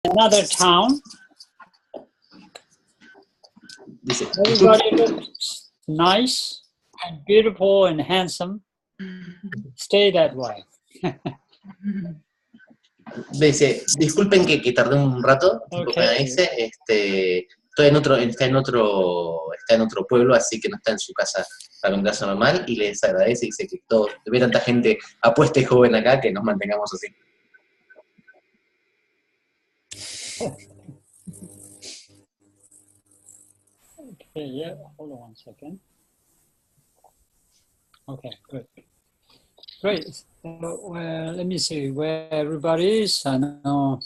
another town. Dice, Everybody looks nice and beautiful and handsome. Stay that way. dice, disculpen que tardé un rato, Okay. dice, estoy está en otro pueblo, así que no está en su casa para un caso normal, y les agradece y dice que ve tanta gente apuesta y joven acá que nos mantengamos así. Okay, yeah, hold on one second. Okay, good. Great. So, let me see where everybody is. I know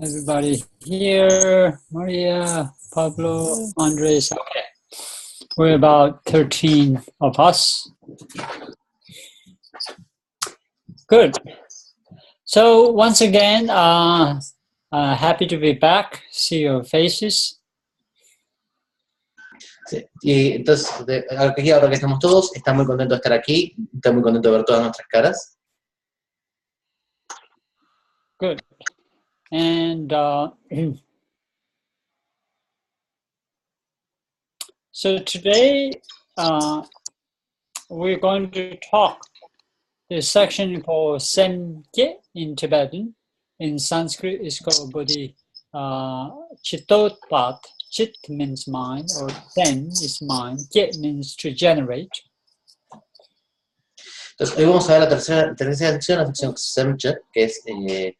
everybody here. Maria, Pablo, Andres. Okay. We're about 13 of us. Good. So once again, happy to be back. See your faces. Sí. Y entonces, aquí ahora que estamos todos, está muy contento de estar aquí, está muy contento de ver todas nuestras caras. Good. And so today we're going to talk the section called Semgye in Tibetan. In Sanskrit, it's called Bodhi Chittotpat. Chit means mind, or Sen is mind. Gye means to generate. Entonces, hoy vamos a ver la tercera sección, la sección Semche, que es en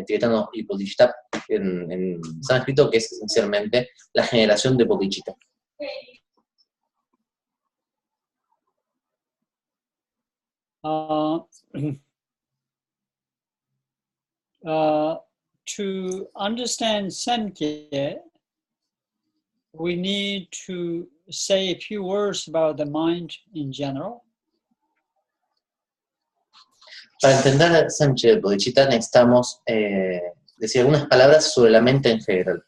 tibetano y bodhisattva en sánscrito, que es esencialmente la generación de bodhicitta. To understand Semgye, we need to say a few words about the mind in general. Para entender Semche bodhicitta necesitamos decir algunas palabras sobre la mente en general.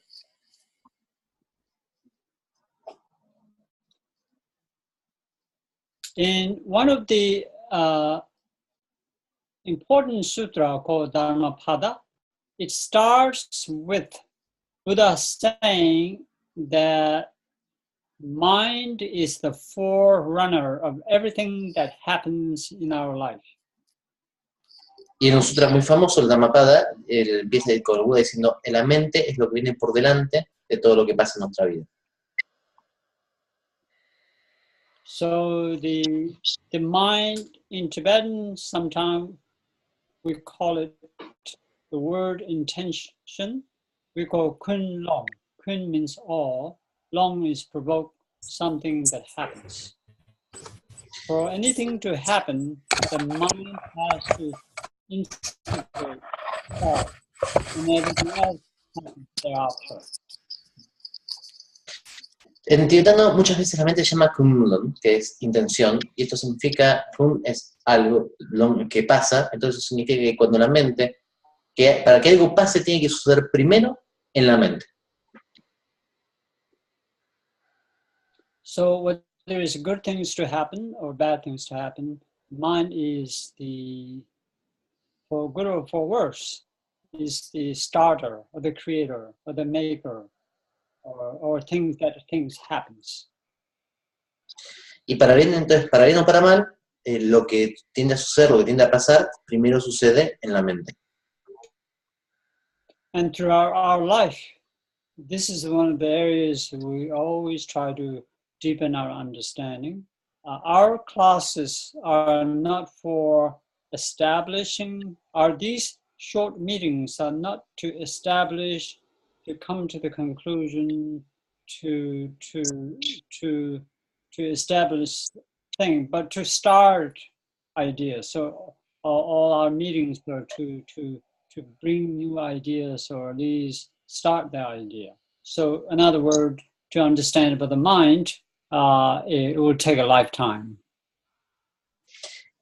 In one of the important sutra called Dharmapada, it starts with Buddha saying that mind is the forerunner of everything that happens in our life. Y en un sutra muy famoso, el Dhammapada, empieza con el Buda diciendo, la mente es lo que viene por delante de todo lo que pasa en nuestra vida. So the mind in Tibetan, sometimes we call it the word intention. We call kun long. Kun means all. Long is provoke something that happens. For anything to happen, the mind has to instigate thought, and everything else happens thereafter. En tibetano muchas veces la mente se llama kumlon, que es intención, y esto significa, kun es algo que pasa, entonces significa que cuando la mente, para que algo pase tiene que suceder primero en la mente. So whether it's good things to happen or bad things to happen, mind is for good or for worse, is the starter or the creator or the maker or things happens. Y para bien, entonces, para bien o para mal, lo que tiende a suceder, lo que tiende a pasar, primero sucede en la mente. And throughout our life, this is one of the areas we always try to deepen our understanding. Our classes are not for establishing, these short meetings are not to establish, to come to the conclusion, to establish things, but to start ideas. So all our meetings are to bring new ideas, or at least start the idea. So in other words, to understand about the mind, it will take a lifetime.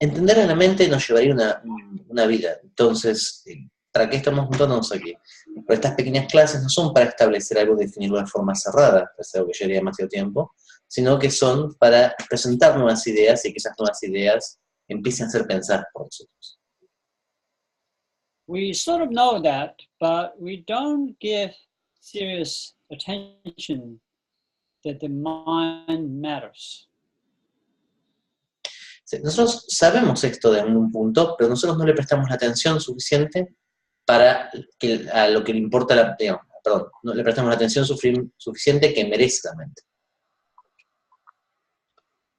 Entender a la mente nos llevaría una vida. Entonces, ¿para qué estamos juntándonos aquí? Pero estas pequeñas clases no son para establecer algo, definirlo de forma cerrada, es algo que llevaría demasiado tiempo, sino que son para presentar nuevas ideas y que esas nuevas ideas empiecen a ser pensadas por nosotros. we sort of know that, but we don't give serious attention that the mind matters. Sí, nosotros sabemos esto de un punto, pero nosotros no le prestamos la atención suficiente para que a lo que le importa no le prestamos la atención suficiente que merece la mente.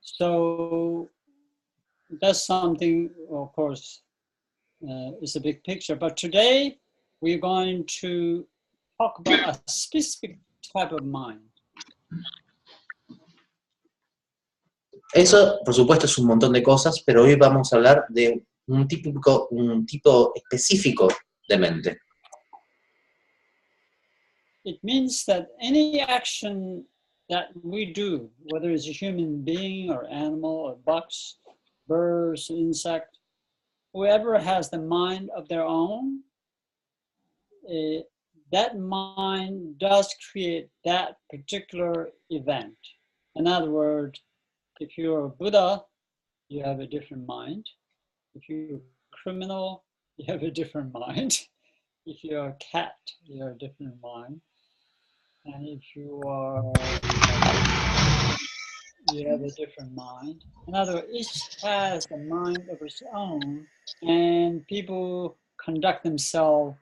So that's something, of course, is a big picture. But today we're going to talk about a specific type of mind. Eso, por supuesto, es un montón de cosas, pero hoy vamos a hablar de un tipo específico de mente. It means that any action that we do, whether it's a human being or animal or bugs, birds, insect, whoever has the mind of their own, that mind does create that particular event. In other words, if you're a Buddha, you have a different mind. If you're a criminal, you have a different mind. If you're a cat, you have a different mind. And if you have a different mind. In other words, each has a mind of its own, and people conduct themselves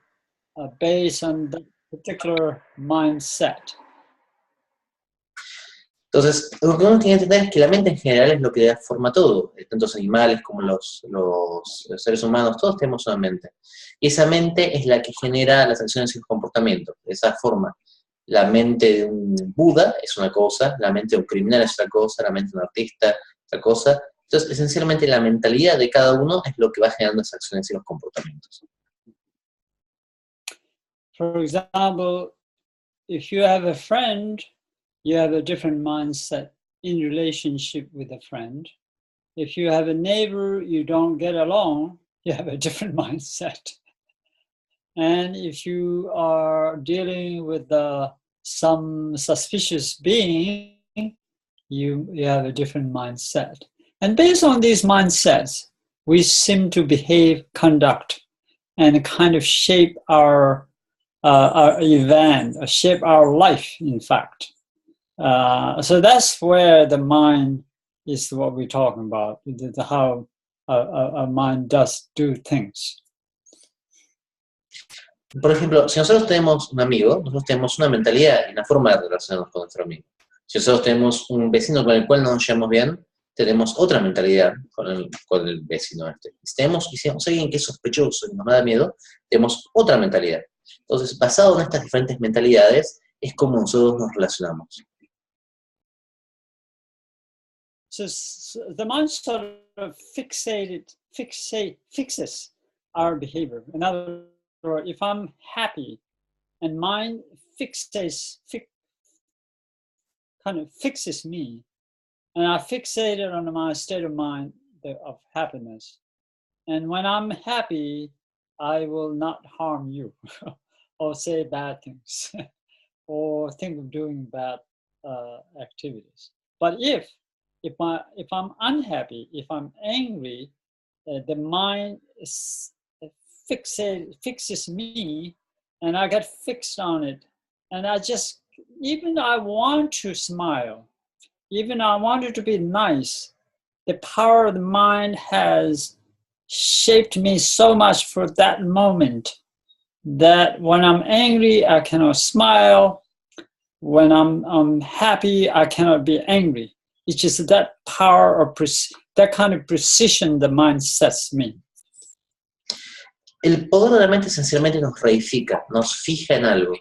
based on that particular mindset. Entonces, lo que uno tiene que entender es que la mente en general es lo que da forma a todo. Tanto los animales como los seres humanos, todos tenemos una mente. Y esa mente es la que genera las acciones y los comportamientos. De esa forma, la mente de un Buda es una cosa, la mente de un criminal es otra cosa, la mente de un artista es otra cosa. Entonces, esencialmente, la mentalidad de cada uno es lo que va generando las acciones y los comportamientos. For example, if you have a friend, you have a different mindset in relationship with a friend. If you have a neighbor you don't get along, you have a different mindset. And if you are dealing with some suspicious being, you have a different mindset. And based on these mindsets, we seem to behave, conduct, and kind of shape our event, or shape our life, in fact. So that's where the mind is what we're talking about, how a mind does do things. Por ejemplo, si nosotros tenemos un amigo, nosotros tenemos una mentalidad y una forma de relacionarnos con nuestro amigo. Si nosotros tenemos un vecino con el cual no nos llevamos bien, tenemos otra mentalidad con el vecino este. Si tenemos alguien que es sospechoso y nos da miedo, tenemos otra mentalidad. Entonces, basado en estas diferentes mentalidades, es como nosotros nos relacionamos. So the mind sort of fixes our behavior. In other words, if I'm happy and mind kind of fixes me, and I fixated on my state of mind of happiness. And when I'm happy, I will not harm you or say bad things or think of doing bad activities. But if I'm unhappy, if I'm angry, the mind fixes me, and I get fixed on it, and even I want to smile, even I want it to be nice, the power of the mind has shaped me so much for that moment that when I'm angry, I cannot smile. When I'm happy, I cannot be angry. It's just that power of that kind of precision the mind sets me. El poder de la mente esencialmente nos reifica, nos fija en algo.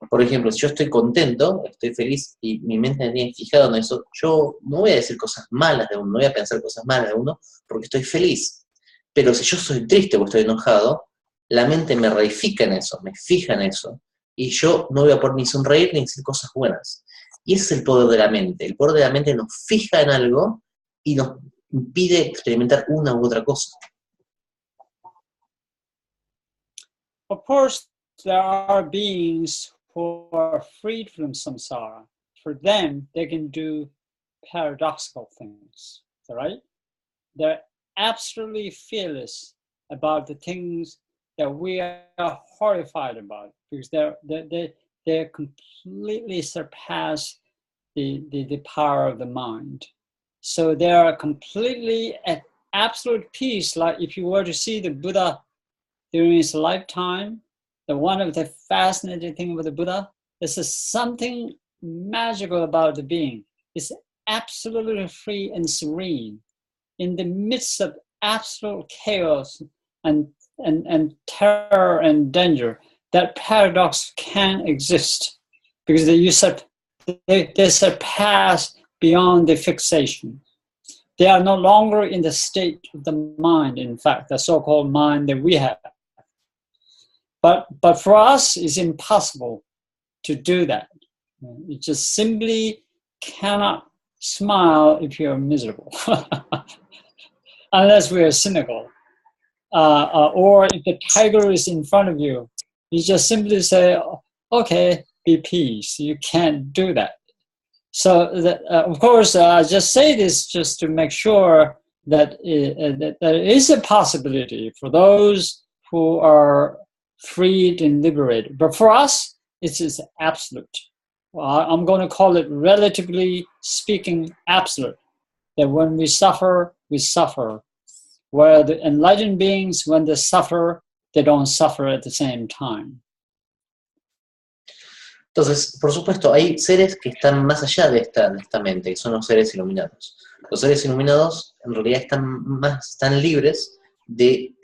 Por ejemplo, si yo estoy contento, estoy feliz y mi mente me tiene fijado en eso, yo no voy a decir cosas malas de uno, no voy a pensar cosas malas de uno porque estoy feliz. Pero si yo estoy triste o estoy enojado, la mente me reifica en eso, me fija en eso. Y yo no voy a poder ni sonreír ni decir cosas buenas. Y ese es el poder de la mente. El poder de la mente nos fija en algo y nos impide experimentar una u otra cosa. Of course, there are beings who are freed from samsara. For them, they can do paradoxical things, right? They're absolutely fearless about the things that we are horrified about, because they completely surpass the power of the mind. So they are completely at absolute peace. Like if you were to see the Buddha during his lifetime, one of the fascinating things about the Buddha is something magical about the being. It's absolutely free and serene in the midst of absolute chaos and terror and danger. That paradox can exist because they surpass beyond the fixation. They are no longer in the state of the mind, in fact, the so-called mind that we have. But for us, it's impossible to do that. You just simply cannot smile if you're miserable, unless we are cynical. Or if the tiger is in front of you, you just simply say, okay, be peace. You can't do that. So, of course, I just say this just to make sure that there is a possibility for those who are freed and liberated. But for us, it is absolute. I'm going to call it, relatively speaking, absolute. That when we suffer, we suffer. Where the enlightened beings, when they suffer, they don't suffer at the same time. Entonces, por supuesto, hay seres que están más allá de esta mente, que son los seres iluminados. Los seres iluminados en realidad están libres de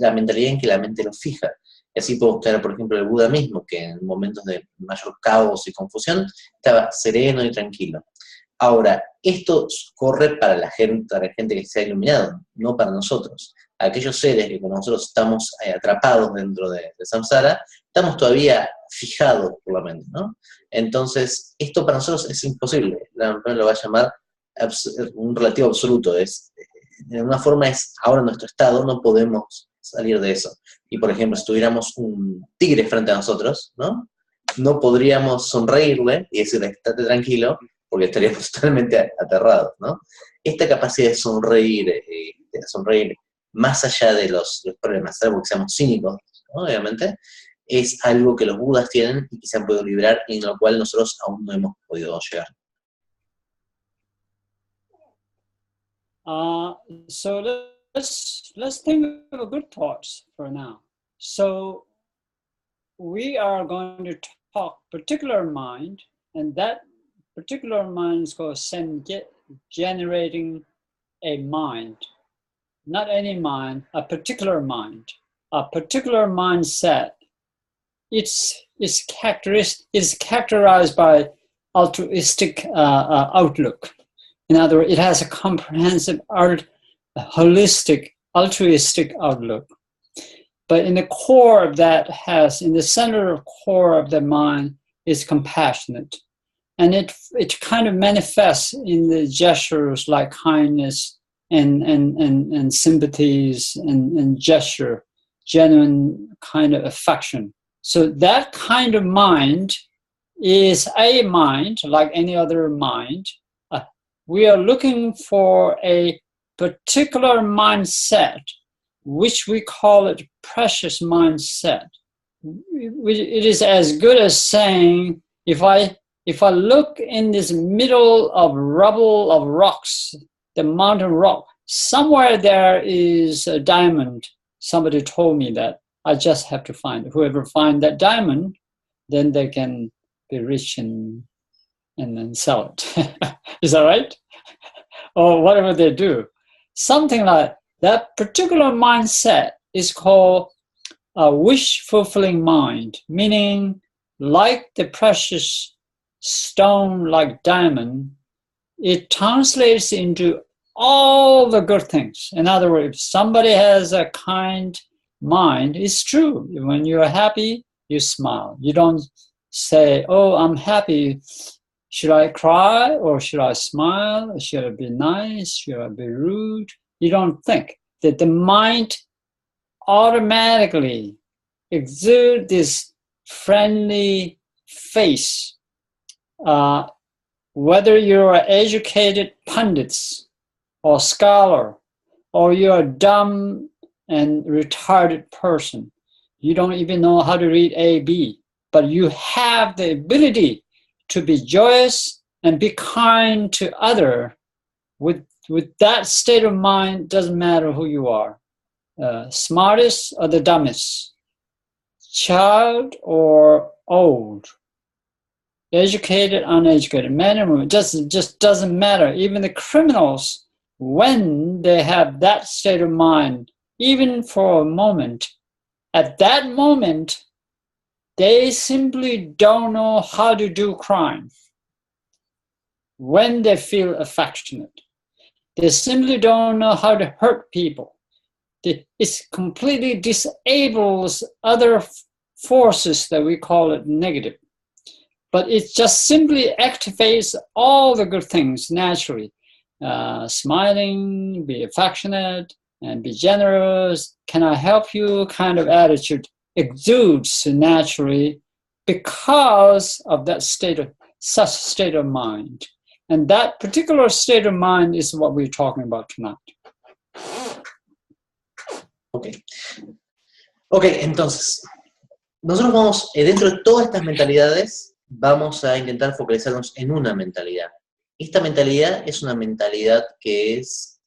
la mentalidad en que la mente los fija. Y así puedo buscar, por ejemplo, el Buda mismo, que en momentos de mayor caos y confusión estaba sereno y tranquilo. Ahora, esto corre para la gente que se ha iluminado, no para nosotros. Aquellos seres que como nosotros estamos atrapados dentro de samsara, estamos todavía fijados por la mente, ¿no? Entonces, esto para nosotros es imposible. La lo va a llamar un relativo absoluto. De una forma es, ahora en nuestro estado no podemos salir de eso. Y por ejemplo, si tuviéramos un tigre frente a nosotros, ¿no? No podríamos sonreírle y decirle, estate tranquilo, porque estaríamos totalmente aterrados, ¿no? Esta capacidad de sonreír más allá de los problemas, salvo que seamos cínicos, ¿no? Obviamente, es algo que los budas tienen y que se han podido liberar y en lo cual nosotros aún no hemos podido llegar. So let's think of good thoughts for now. So we are going to talk particular mind, and that particular mind is called generating a mind. Not any mind, a particular mind, a particular mindset. It's characterized by altruistic outlook. In other words, it has a comprehensive, holistic, altruistic outlook. But in the core of that in the center of core of the mind is compassionate. And it kind of manifests in the gestures like kindness and sympathies and gesture, genuine kind of affection. So that kind of mind is a mind like any other mind. We are looking for a particular mindset, which we call it precious mindset. It is as good as saying, if I look in this middle of rubble of rocks, the mountain rock, somewhere there is a diamond. Somebody told me that. I just have to find it. Whoever finds that diamond, then they can be rich and then sell it. Is that right? Or whatever they do. Something like that particular mindset is called a wish-fulfilling mind, meaning like the precious stone, like diamond, it translates into all the good things. In other words, if somebody has a kind mind, it's true. When you're happy, you smile. You don't say, oh, I'm happy. Should I cry or should I smile? Should I be nice? Should I be rude? You don't think. That the mind automatically exudes this friendly face. Whether you're an educated pundits or scholar, or you're a dumb and retarded person, You don't even know how to read A, B, but you have the ability to be joyous and be kind to others. With that state of mind, doesn't matter who you are, smartest or the dumbest, child or old, educated, uneducated, man and woman, just doesn't matter. Even the criminals, when they have that state of mind, even for a moment, at that moment, they simply don't know how to do crime. When they feel affectionate, they simply don't know how to hurt people. It completely disables other forces that we call it negative. But it just simply activates all the good things naturally. Smiling, be affectionate, and be generous. Can I help you? Kind of attitude exudes naturally because of that such state of mind. And that particular state of mind is what we're talking about tonight. Ok, entonces, nosotros vamos, dentro de todas estas mentalidades, vamos a intentar focalizarnos en una mentalidad. Esta mentalidad es una mentalidad que es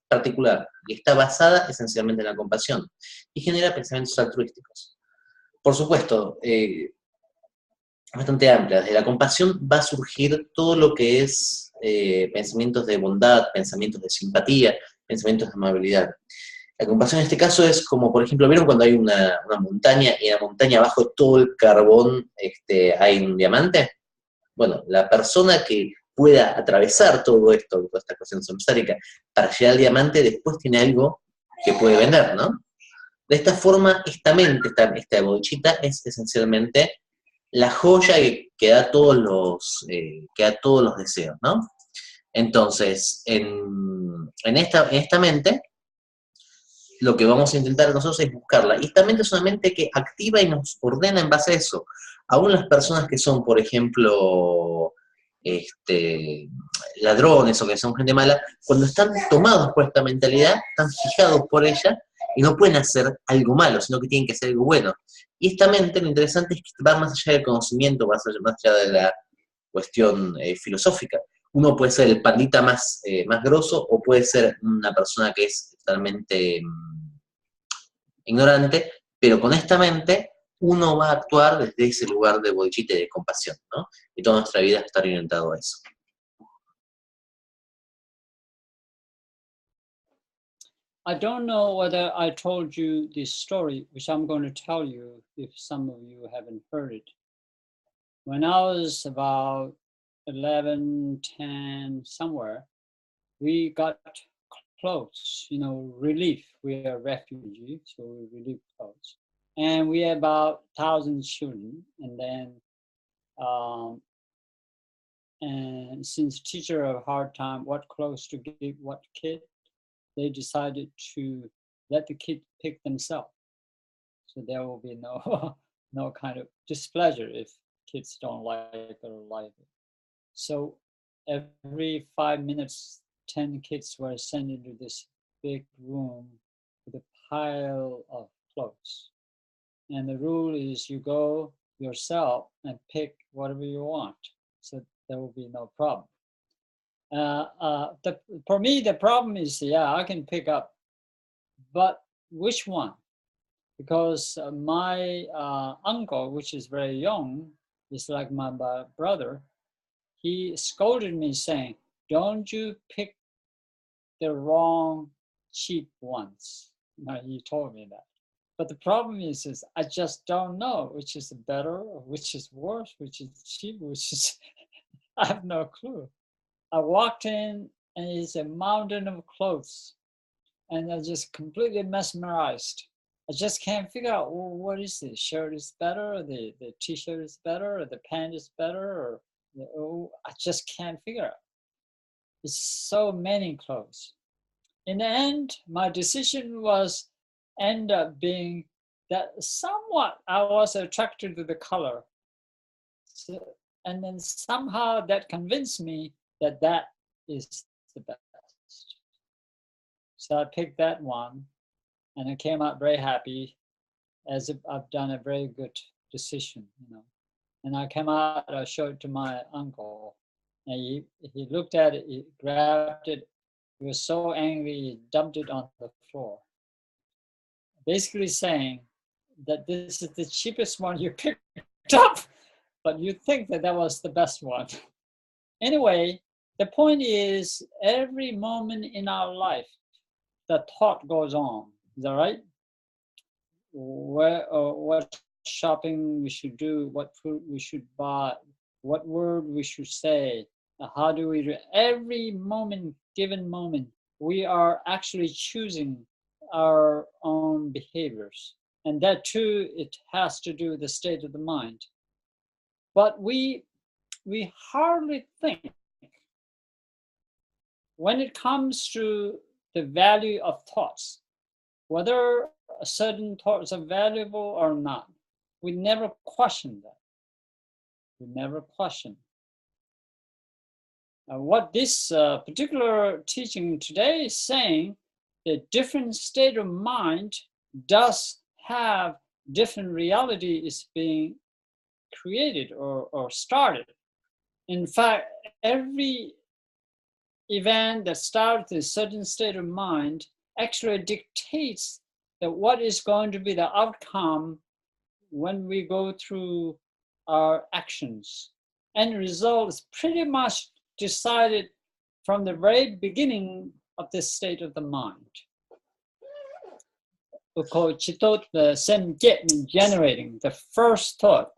particular y está basada esencialmente en la compasión y genera pensamientos altruísticos. Por supuesto, bastante amplia. Desde la compasión va a surgir todo lo que es pensamientos de bondad, pensamientos de simpatía, pensamientos de amabilidad. La compasión en este caso es como, por ejemplo, ¿vieron cuando hay una montaña y en la montaña abajo de todo el carbón hay un diamante? Bueno, la persona que pueda atravesar todo esto, toda esta cuestión samsárica, para llegar al diamante, después tiene algo que puede vender, ¿no? De esta forma, esta mente, esta bodhicitta, es esencialmente la joya que da todos los deseos, ¿no? Entonces, en esta mente, lo que vamos a intentar nosotros es buscarla. Y esta mente es una mente que activa y nos ordena en base a eso. Aún las personas que son, por ejemplo, ladrones o que son gente mala, cuando están tomados por esta mentalidad, están fijados por ella y no pueden hacer algo malo, sino que tienen que hacer algo bueno. Y esta mente, lo interesante es que va más allá del conocimiento, más allá de la cuestión filosófica. Uno puede ser el pandita más grosso o puede ser una persona que es totalmente ignorante, pero con esta mente uno va a actuar desde ese lugar de bodhicitta y de compasión, ¿no? Y toda nuestra vida está orientada a eso. I don't know whether I told you this story, which I'm going to tell you if some of you haven't heard it. When I was about 11, 10, somewhere, we got clothes, relief. We are refugees, so we relieve clothes. And we had about 1,000 children. And then, and since teacher have a hard time what clothes to give what kid, they decided to let the kid pick themselves. So there will be no kind of displeasure if kids don't like it or like it. So every 5 minutes, 10 kids were sent into this big room with a pile of clothes. And the rule is you go yourself and pick whatever you want. So there will be no problem. For me, the problem is, I can pick up, but which one? Because my uncle, which is very young, is like my brother, he scolded me saying, don't you pick the wrong cheap ones. He told me that. But the problem is I just don't know which is better, which is worse, which is cheap, which is, I have no clue. I walked in and it's a mountain of clothes and I just completely mesmerized. I just can't figure out, what is this? Shirt is better, or the t-shirt is better, or the pant is better, or I just can't figure out. It's so many clothes. In the end, my decision was end up being that somewhat I was attracted to the color. So, and then somehow that convinced me that is the best. So I picked that one and I came out very happy. as if I've done a very good decision, you know. And I came out, I showed it to my uncle, and he looked at it, he grabbed it, he was so angry, he dumped it on the floor. Basically saying that this is the cheapest one you picked up, but you think that that was the best one. Anyway, the point is, every moment in our life, the thought goes on. Is that right? What shopping we should do, what food we should buy, what word we should say, how do we do it? Every moment, given moment, we are actually choosing our own behaviors. And that too, it has to do with the state of the mind. But we hardly think, when it comes to the value of thoughts, whether certain thoughts are valuable or not, we never question that. We never question. What this particular teaching today is saying, the different state of mind does have different reality is being created or started. In fact, every event that starts in a certain state of mind actually dictates that what is going to be the outcome when we go through our actions. End result is pretty much decided from the very beginning of this state of the mind. We call it chitot, the semjet, generating the first thought.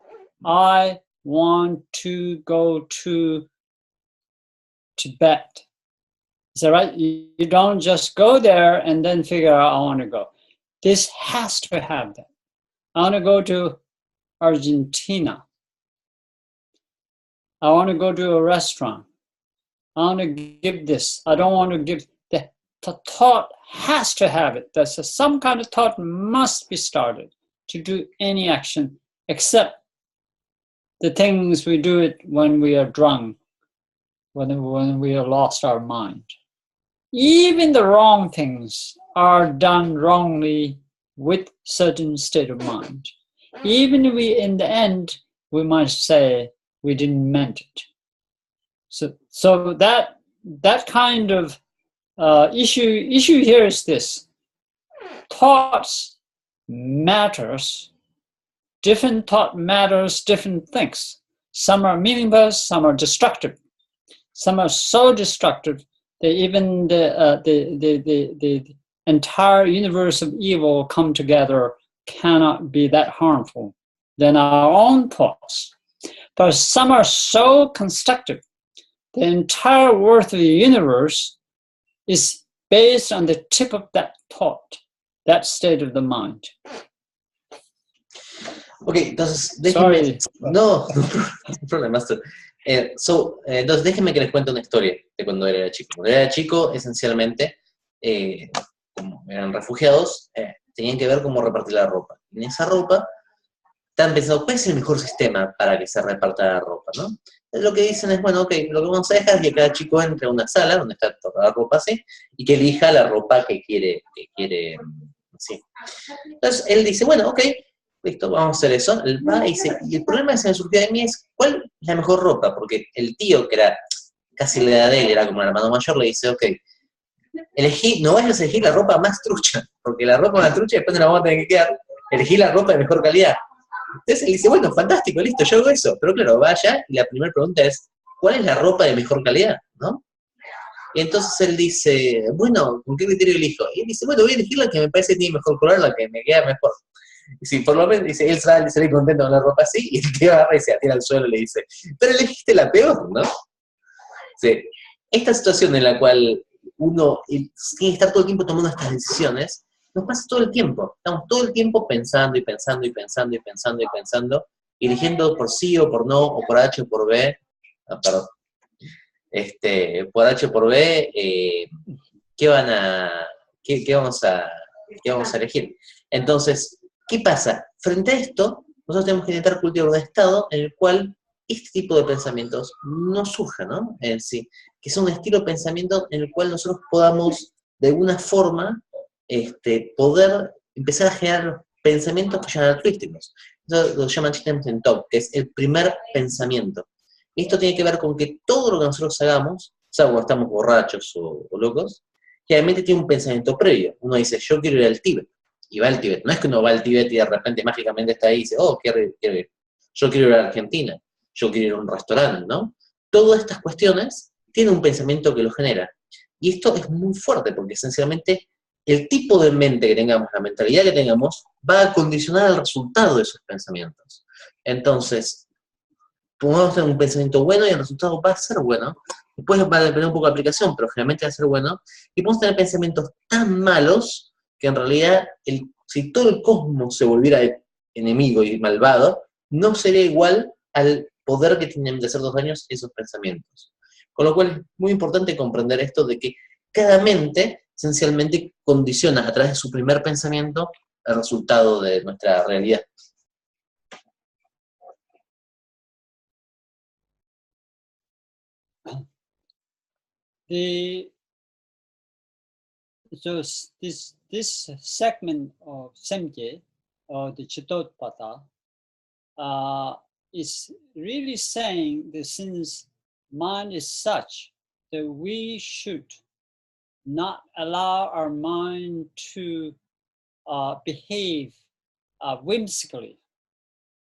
I want to go to Tibet. Is that right? You don't just go there and then figure out I want to go. This has to have that. I want to go to Argentina. I want to go to a restaurant. I want to give this. I don't want to give that. The thought has to have it. There's some kind of thought must be started to do any action, except the things we do it when we are drunk, when we have lost our mind. Even the wrong things are done wrongly with certain state of mind. Even if we, in the end, we might say we didn't meant it. So that kind of issue here is this: thoughts matters. Different thought matters different things. Some are meaningless, some are destructive. Some are so destructive that even the entire universe of evil come together cannot be that harmful than our own thoughts. But some are so constructive. The entire worth of the universe is based on the tip of that thought, that state of the mind. Ok, entonces déjenme... No problema, Master. Entonces déjenme que les cuente una historia de cuando era chico. Cuando era chico, esencialmente, como eran refugiados, tenían que ver cómo repartir la ropa. En esa ropa, estaban pensando, ¿cuál es el mejor sistema para que se reparta la ropa, ¿no? Lo que dicen es, bueno, ok, lo que vamos a dejar es que cada chico entre a una sala donde está toda la ropa así, y que elija la ropa que quiere sí. Entonces él dice, bueno, ok, listo, vamos a hacer eso. Él va y dice, y el problema que se me surgió de mí es, ¿cuál es la mejor ropa? Porque el tío, que era casi la edad de él, era como el hermano mayor, le dice, ok, no vayas a elegir la ropa más trucha, porque la ropa más trucha después no la vamos a tener que quedar, elegí la ropa de mejor calidad. Entonces él dice, bueno, fantástico, listo, yo hago eso. Pero claro, vaya, y la primera pregunta es, ¿cuál es la ropa de mejor calidad? ¿No? Y entonces él dice, bueno, ¿con qué criterio elijo? Y él dice, bueno, voy a elegir la que me parece que tiene mejor color, la que me queda mejor. Y si por lo menos, dice, él sale contento con la ropa así, y el tío agarra y se atira al suelo y le dice, pero elegiste la peor, ¿no? Sí. Esta situación en la cual uno tiene que estar todo el tiempo tomando estas decisiones, nos pasa todo el tiempo. Estamos todo el tiempo pensando y pensando y pensando y pensando y pensando, eligiendo por sí o por no, o por H o por B, perdón, por H o por B, ¿qué vamos a elegir? Entonces, ¿qué pasa? Frente a esto, nosotros tenemos que intentar cultivar un estado en el cual este tipo de pensamientos no surjan, ¿no? En sí, que es un estilo de pensamiento en el cual nosotros podamos, de alguna forma, poder empezar a generar pensamientos que llaman altruísticos. Eso lo llaman Intention Top, que es el primer pensamiento. Y esto tiene que ver con que todo lo que nosotros hagamos, o estamos borrachos o locos, generalmente tiene un pensamiento previo. Uno dice, yo quiero ir al Tíbet, y va al Tíbet. No es que uno va al Tíbet y de repente mágicamente está ahí y dice, oh, quiero ir. Yo quiero ir a Argentina, yo quiero ir a un restaurante, ¿no? Todas estas cuestiones tienen un pensamiento que lo genera. Y esto es muy fuerte, porque esencialmente el tipo de mente que tengamos, la mentalidad que tengamos, va a condicionar el resultado de esos pensamientos. Entonces, podemos tener un pensamiento bueno y el resultado va a ser bueno. Después va a depender un poco de la aplicación, pero generalmente va a ser bueno. Y podemos tener pensamientos tan malos que en realidad, si todo el cosmos se volviera enemigo y malvado, no sería igual al poder que tienen de hacer 2 años esos pensamientos. Con lo cual es muy importante comprender esto de que cada mente esencialmente condiciona a través de su primer pensamiento el resultado de nuestra realidad. So this segment of Semje, or the Chitotpata, is really saying that since mind is such that we should not allow our mind to behave whimsically.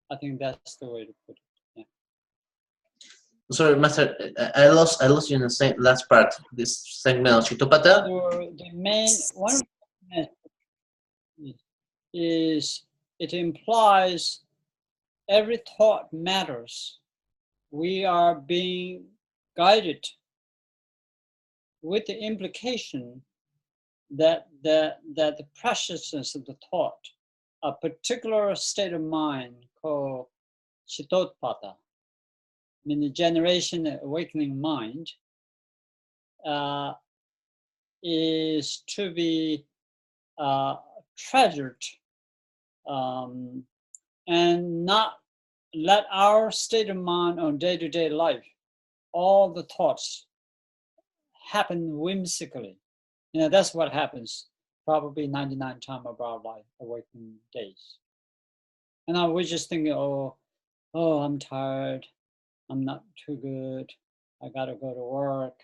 I think that's the way to put it. Yeah. Sorry, Master, I lost you in the last part. This segment of Chitopata. So the main one is it implies every thought matters. We are being guided with the implication that the preciousness of the thought, a particular state of mind called Chitotpata, the generation awakening mind, is to be treasured and not let our state of mind on day-to-day life, all the thoughts happen whimsically. That's what happens probably 99 times of our life, awakening days. And we're just thinking, oh, I'm tired. I'm not too good. I gotta go to work.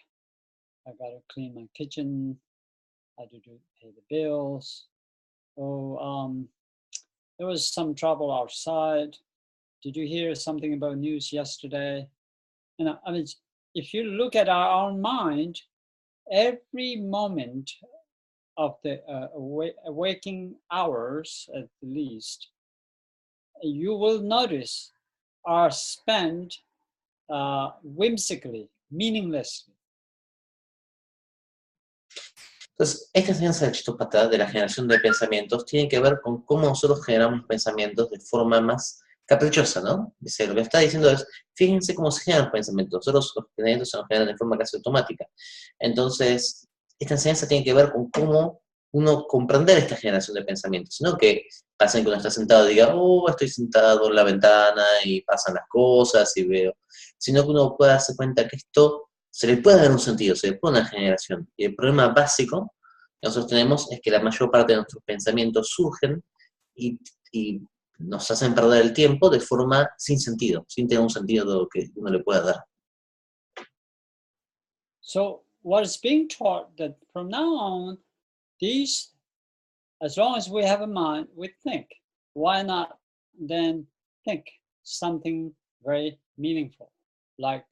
I gotta clean my kitchen. I have to pay the bills. There was some trouble outside. Did you hear something about news yesterday? I mean, if you look at our own mind, every moment of the waking hours, at least, you will notice are spent whimsically, meaninglessly. Entonces, esta enseñanza del Chitopata, de la generación de pensamientos, tiene que ver con cómo nosotros generamos pensamientos de forma más caprichosa, ¿no? Dice, lo que está diciendo es, fíjense cómo se generan los pensamientos. Nosotros los pensamientos se nos generan de forma casi automática. Entonces, esta enseñanza tiene que ver con cómo uno comprender esta generación de pensamientos, no que pasen cuando está sentado y diga, oh, estoy sentado en la ventana y pasan las cosas y veo, sino que uno pueda darse cuenta que esto se le puede dar un sentido, se le puede dar una generación. Y el problema básico que nosotros tenemos es que la mayor parte de nuestros pensamientos surgen y nos hacen perder el tiempo de forma sin sentido, sin tener un sentido que uno le pueda dar. So what is being taught that from now on, these, as long as we have a mind, we think. Why not then think something very meaningful, like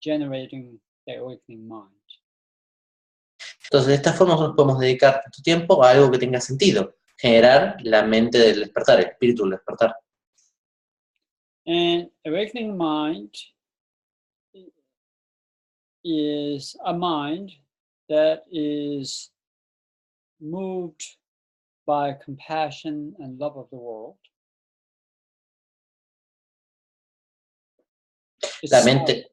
generating the awakening mind? Entonces, de esta forma nosotros podemos dedicar nuestro tiempo a algo que tenga sentido, generar la mente del despertar, el espíritu del despertar. And awakening mind is a mind that is moved by compassion and love of the world. La mente,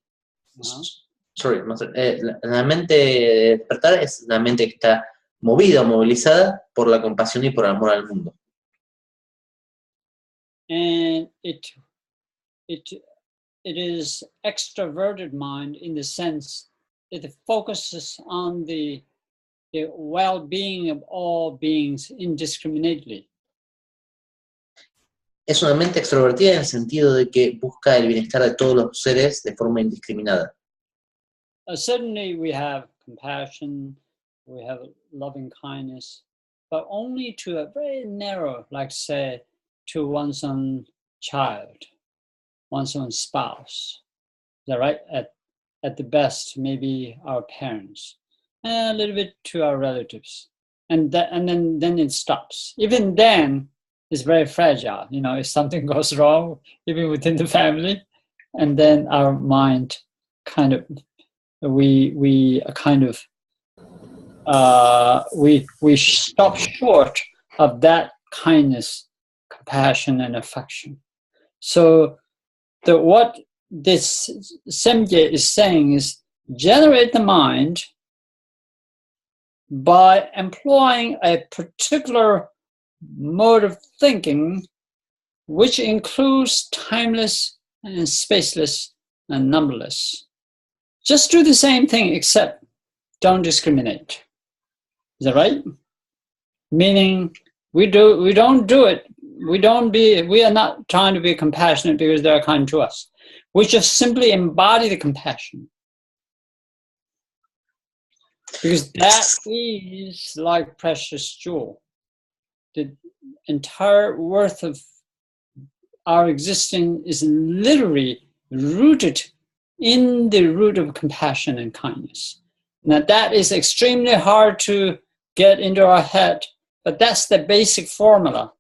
la mente de despertar es la mente que está movida o movilizada por la compasión y por el amor al mundo. And it is extroverted mind in the sense that it focuses on the well-being of all beings indiscriminately. es una mente extrovertida en el sentido de que busca el bienestar de todos los seres de forma indiscriminada. Certainly we have compassion, we have loving kindness, but only to a very narrow, like say, to one's own child, one's own spouse. Is that right? At the best, maybe our parents, and a little bit to our relatives. And then it stops. Even then, it's very fragile. You know, if something goes wrong, even within the family, and then our mind kind of, we stop short of that kindness, compassion, and affection. So what this Semje is saying is generate the mind by employing a particular mode of thinking which includes timeless and spaceless and numberless. Just do the same thing except don't discriminate. Is that right? Meaning we don't do it. We are not trying to be compassionate because they are kind to us. We just simply embody the compassion. Because that is like precious jewel. The entire worth of our existence is literally rooted in the root of compassion and kindness. Now that is extremely hard to get into our head, but that's the basic formula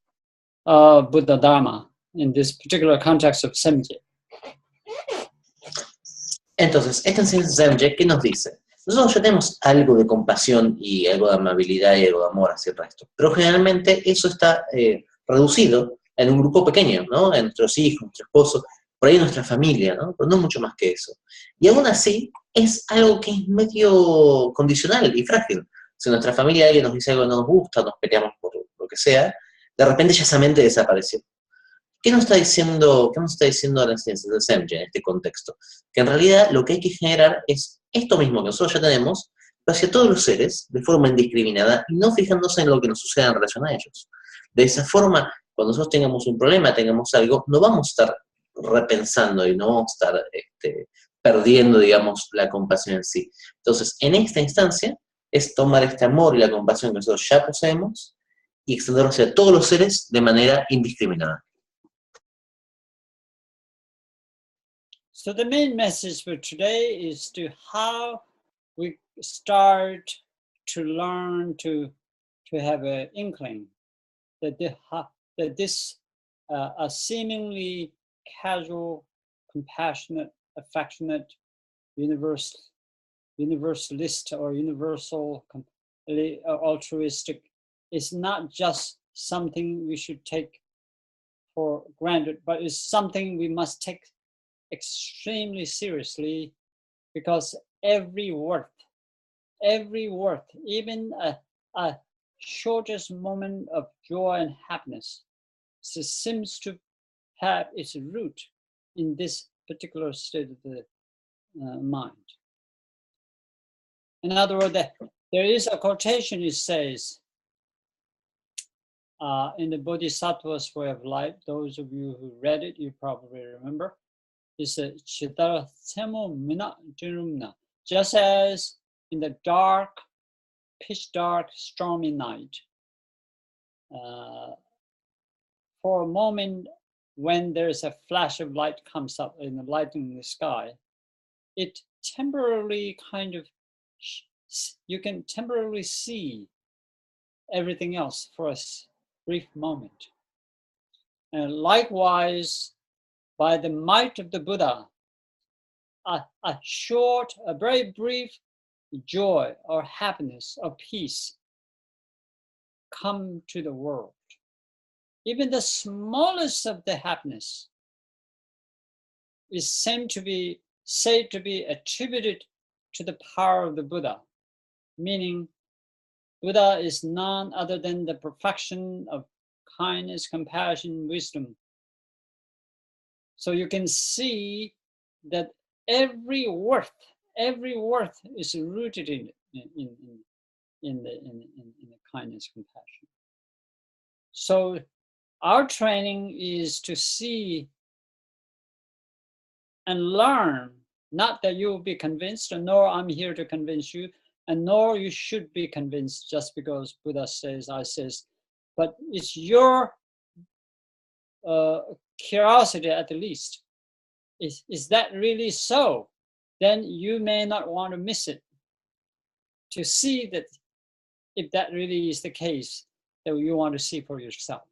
of Buddha Dharma in this particular context of Semje. Entonces, esta enseñanza de Semje, ¿qué nos dice? Nosotros ya tenemos algo de compasión y algo de amabilidad y algo de amor hacia el resto, pero generalmente eso está reducido en un grupo pequeño, ¿no? En nuestros hijos, nuestro esposo, por ahí en nuestra familia, ¿no? Pero no mucho más que eso. Y aún así, es algo que es medio condicional y frágil. Si en nuestra familia alguien nos dice algo que no nos gusta, nos peleamos por lo que sea, de repente ya esa mente desapareció. ¿Qué nos está diciendo la enseñanza de Semje en este contexto? Que en realidad lo que hay que generar es esto mismo que nosotros ya tenemos, pero hacia todos los seres, de forma indiscriminada, y no fijándose en lo que nos suceda en relación a ellos. De esa forma, cuando nosotros tengamos un problema, tengamos algo, no vamos a estar repensando y no vamos a estar perdiendo, digamos, la compasión en sí. Entonces, en esta instancia, es tomar este amor y la compasión que nosotros ya poseemos y extenderlo hacia todos los seres de manera indiscriminada. So the main message for today is to how we start to learn to have an inkling that this a seemingly casual, compassionate, affectionate, universalist or universal, altruistic is not just something we should take for granted, but it's something we must take extremely seriously, because every worth, even a shortest moment of joy and happiness, seems to have its root in this particular state of the mind. In other words, there is a quotation. It says, in the Bodhisattva's Way of Life, those of you who read it, you probably remember, is just as in the dark, pitch dark, stormy night, for a moment when there's a flash of light comes up in the light in the sky, it temporarily you can temporarily see everything else for a brief moment. And likewise, by the might of the Buddha, a very brief joy or happiness or peace come to the world. Even the smallest of the happiness is said to be attributed to the power of the Buddha, meaning Buddha is none other than the perfection of kindness, compassion, wisdom. So you can see that every worth is rooted in the kindness, compassion. So our training is to see and learn, not that you will be convinced, nor I'm here to convince you, and nor you should be convinced just because Buddha says, I says, but it's your curiosity at the least. Is that really so? Then you may not want to miss it. To see that if that really is the case, that you want to see for yourself.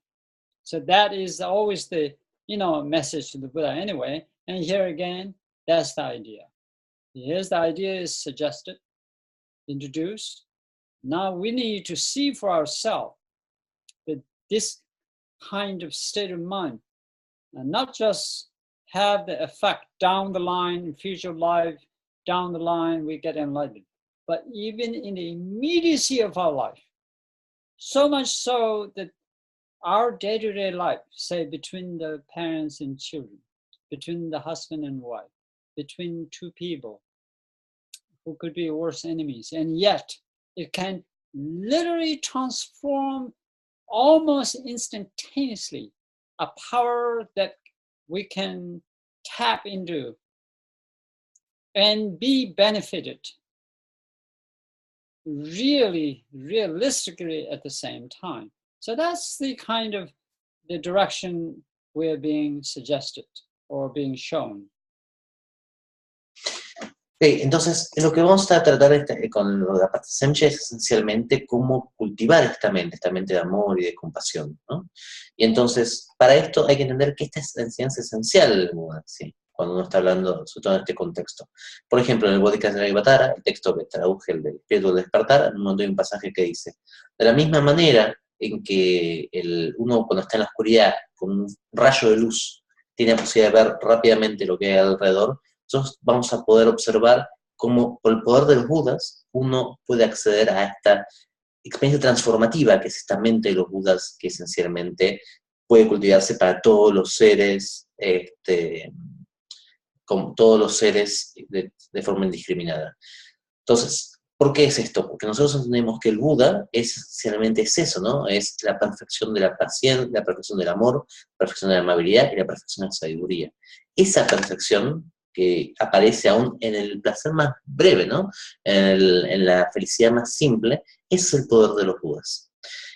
So that is always the message to the Buddha anyway. And here again, that's the idea. Here's the idea is suggested, introduced. Now we need to see for ourselves that this kind of state of mind, and not just have the effect down the line, in future life, down the line, we get enlightened. But even in the immediacy of our life, so much so that our day-to-day life, say between the parents and children, between the husband and wife, between two people who could be worse enemies, and yet it can literally transform almost instantaneously a power that we can tap into and be benefited really realistically at the same time. So that's the kind of the direction we're being suggested or being shown. Entonces, lo que vamos a tratar con la parte Semche es esencialmente cómo cultivar esta mente de amor y de compasión, ¿no? Y entonces, para esto hay que entender que esta es la enseñanza esencial del Buda, ¿sí? Cuando uno está hablando, sobre todo en este contexto. Por ejemplo, en el Bodhisattva, el texto que traduje el del espíritu del despertar, en un momento hay un pasaje que dice, de la misma manera en que uno cuando está en la oscuridad, con un rayo de luz, tiene la posibilidad de ver rápidamente lo que hay alrededor, nosotros vamos a poder observar cómo, por el poder de los Budas, uno puede acceder a esta experiencia transformativa que es esta mente de los Budas, que esencialmente puede cultivarse para todos los seres, con todos los seres de forma indiscriminada. Entonces, ¿por qué es esto? Porque nosotros entendemos que el Buda esencialmente es eso, ¿no? Es la perfección de la paciencia, la perfección del amor, la perfección de la amabilidad y la perfección de la sabiduría. Esa perfección que aparece aún en el placer más breve, ¿no? En la felicidad más simple, es el poder de los Budas.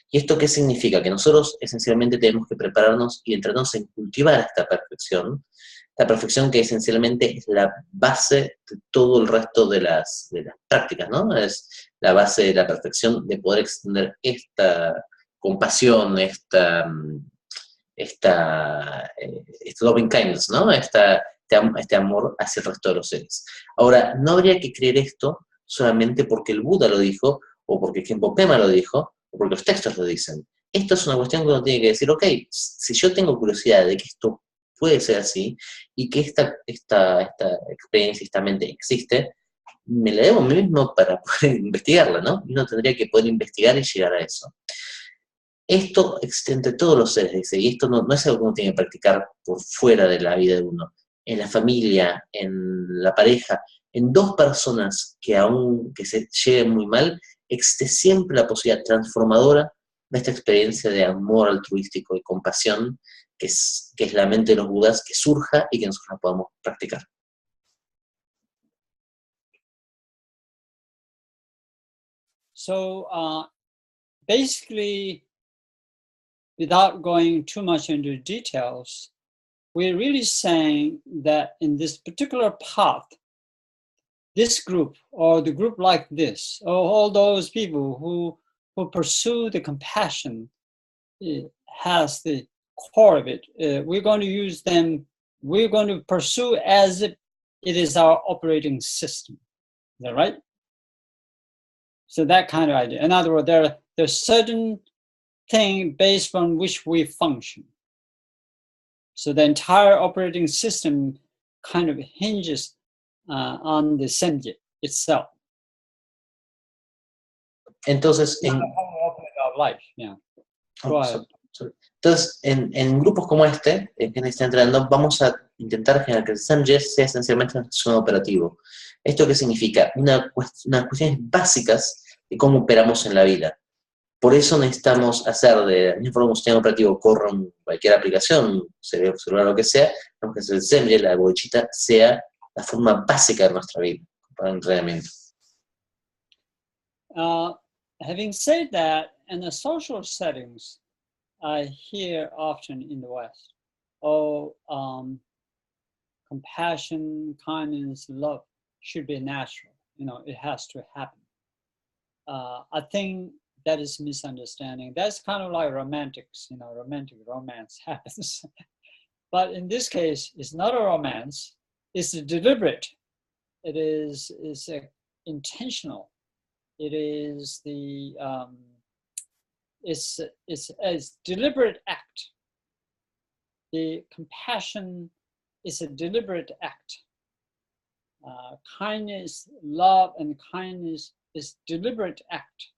¿Y esto qué significa? Que nosotros esencialmente tenemos que prepararnos y entrenarnos en cultivar esta perfección, la perfección que esencialmente es la base de todo el resto de las prácticas, ¿no? Es la base de la perfección de poder extender esta compasión, esta loving kindness, ¿no? Este amor hacia el resto de los seres. Ahora, no habría que creer esto solamente porque el Buda lo dijo, o porque Khenpo Pema lo dijo, o porque los textos lo dicen. Esto es una cuestión que uno tiene que decir, ok, si yo tengo curiosidad de que esto puede ser así, y que esta experiencia, esta mente existe, me la debo a mí mismo para poder investigarla, ¿no? Y uno tendría que poder investigar y llegar a eso. Esto existe entre todos los seres, dice, y esto no es algo que uno tiene que practicar por fuera de la vida de uno. En la familia, en la pareja, en dos personas que aún se lleven muy mal, existe siempre la posibilidad transformadora de esta experiencia de amor altruístico y compasión, que es la mente de los Budas, que surja y que nosotros la podamos practicar. So basically, without going too much into details, we're really saying that in this particular path, this group or the group like this, or all those people who pursue the compassion, has the core of it. We're going to use them, we're going to pursue as if it is our operating system. Is that right? So that kind of idea. In other words, there's certain thing based on which we function. So the entire operating system kind of hinges on the Semje itself. Entonces, en grupos como este, que está entrenando, vamos a intentar generar que el Semje sea esencialmente un sistema operativo. ¿Esto qué significa? Unas cuestiones básicas de cómo operamos en la vida. Por eso necesitamos hacer de la misma forma que un sistema operativo corra en cualquier aplicación, celular o lo que sea, tenemos que el sembre, la bochita, sea la forma básica de nuestra vida para el entrenamiento. Having said that, in the social settings, I hear often in the West, compassion, kindness, love should be natural. It has to happen. I think that is misunderstanding. That's kind of like romantics, romantic romance happens. But in this case, it's not a romance. It's deliberate. It's intentional. It is it's a deliberate act. The compassion is a deliberate act. Kindness, love, and kindness is deliberate act.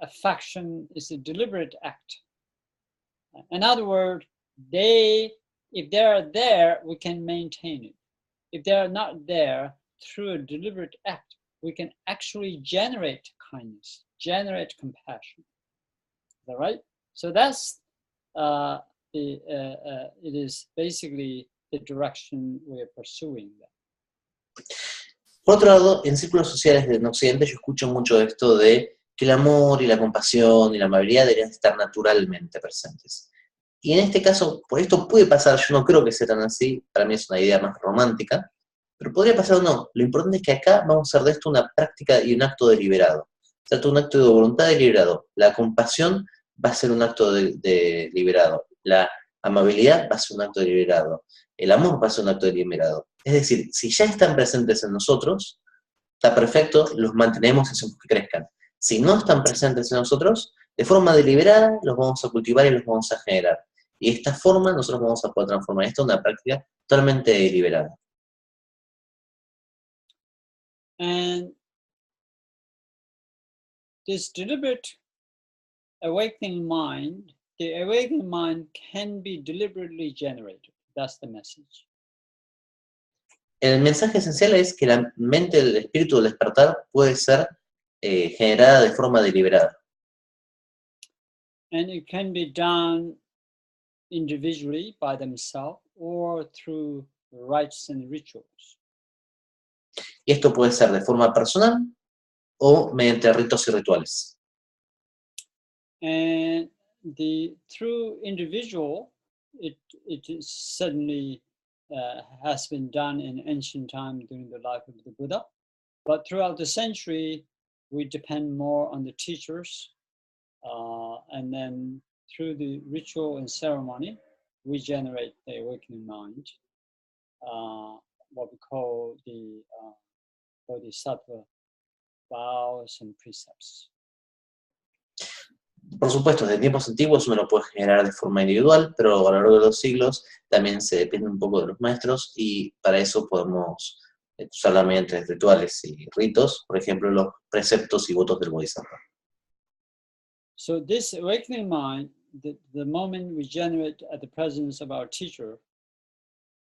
Affection is a deliberate act. In other words, if they are there, we can maintain it. If they are not there, through a deliberate act, we can actually generate kindness, generate compassion. Is that right? So that's it is basically the direction we are pursuing. Por otro lado, en círculos sociales en Occidente yo escucho mucho esto de que el amor y la compasión y la amabilidad deberían estar naturalmente presentes. Y en este caso, por esto puede pasar, yo no creo que sea tan así, para mí es una idea más romántica, pero podría pasar o no. Lo importante es que acá vamos a hacer de esto una práctica y un acto deliberado. Se trata de un acto de voluntad deliberado. La compasión va a ser un acto deliberado. La amabilidad va a ser un acto deliberado. El amor va a ser un acto deliberado. Es decir, si ya están presentes en nosotros, está perfecto, los mantenemos y hacemos que crezcan. Si no están presentes en nosotros, de forma deliberada los vamos a cultivar y los vamos a generar. Y de esta forma nosotros vamos a poder transformar esto en una práctica totalmente deliberada. And this deliberate awakening mind, the awakening mind can be deliberately generated. That's the message. El mensaje esencial es que la mente del espíritu del despertar puede ser generada de forma deliberada. And it can be done individually by themselves or through rites and rituals. Y esto puede ser de forma personal o mediante ritos y rituales. And through individual, it is certainly has been done in ancient time during the life of the Buddha. But throughout the century, we depend more on the teachers. And then through the ritual and ceremony, we generate the awakening mind, what we call the bodhisattva vows and precepts. Por supuesto, desde tiempos antiguos uno lo puede generar de forma individual, pero a lo largo de los siglos también se depende un poco de los maestros y para eso podemos usar mediante rituales y ritos, por ejemplo, los preceptos y votos del bodhisattva. So this awakening mind, the moment we generate at the presence of our teacher,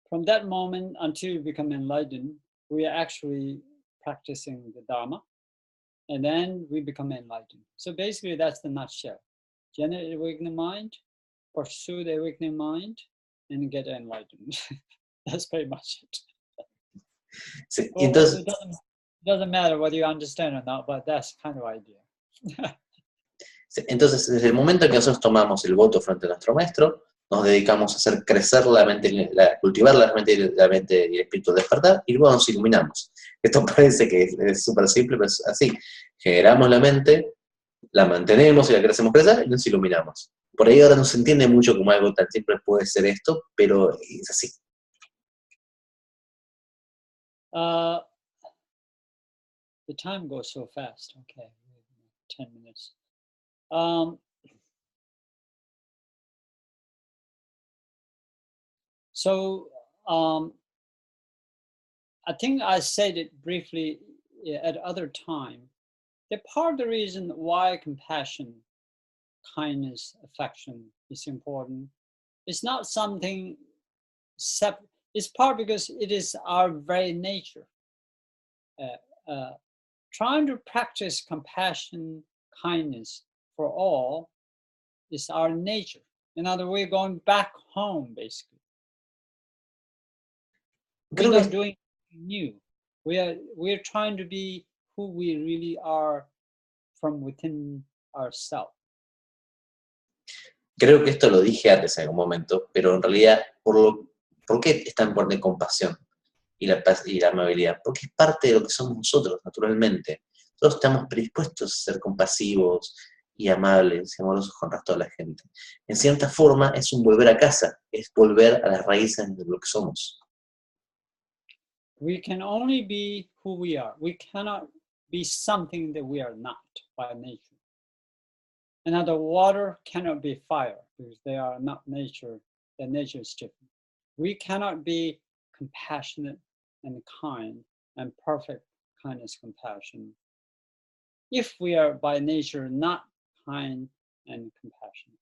from that moment until we become enlightened, we are actually practicing the Dharma, and then we become enlightened. So basically that's the nutshell. Generate awakening mind, pursue the awakening mind, and get enlightened. That's pretty much it. Sí, Well, entonces, it doesn't matter whether you understand or not, but that's kind of idea. entonces, desde el momento en que nosotros tomamos el voto frente a nuestro maestro, nos dedicamos a hacer crecer la mente, cultivar la mente y el espíritu de despertar, y luego nos iluminamos. Esto parece que es súper simple, pero es así. Generamos la mente, la mantenemos y la hacemos crecer y nos iluminamos. Por ahí ahora no se entiende mucho como algo tan simple puede ser esto, pero es así. The time goes so fast. Okay, 10 minutes. I think I said it briefly at other time. That part of the reason why compassion, kindness, affection is important is not something separate. It's part because it is our very nature. Trying to practice compassion, kindness for all is our nature. In other words, we're going back home, basically. We're Creo not que, doing anything new. We're trying to be who we really are from within ourselves. creo que esto lo dije antes en algún momento, pero en realidad, ¿por qué es tan importante compasión y la paz y la amabilidad? Porque es parte de lo que somos nosotros, naturalmente. Todos estamos predispuestos a ser compasivos y amables y amorosos con el resto de la gente. En cierta forma, es un volver a casa, es volver a las raíces de lo que somos. We can only be who we are. We cannot be something that we are not by nature. Another water cannot be fire because they are not nature. Their nature is different. We cannot be compassionate and kind and perfect kindness, compassion if we are by nature not kind and compassionate.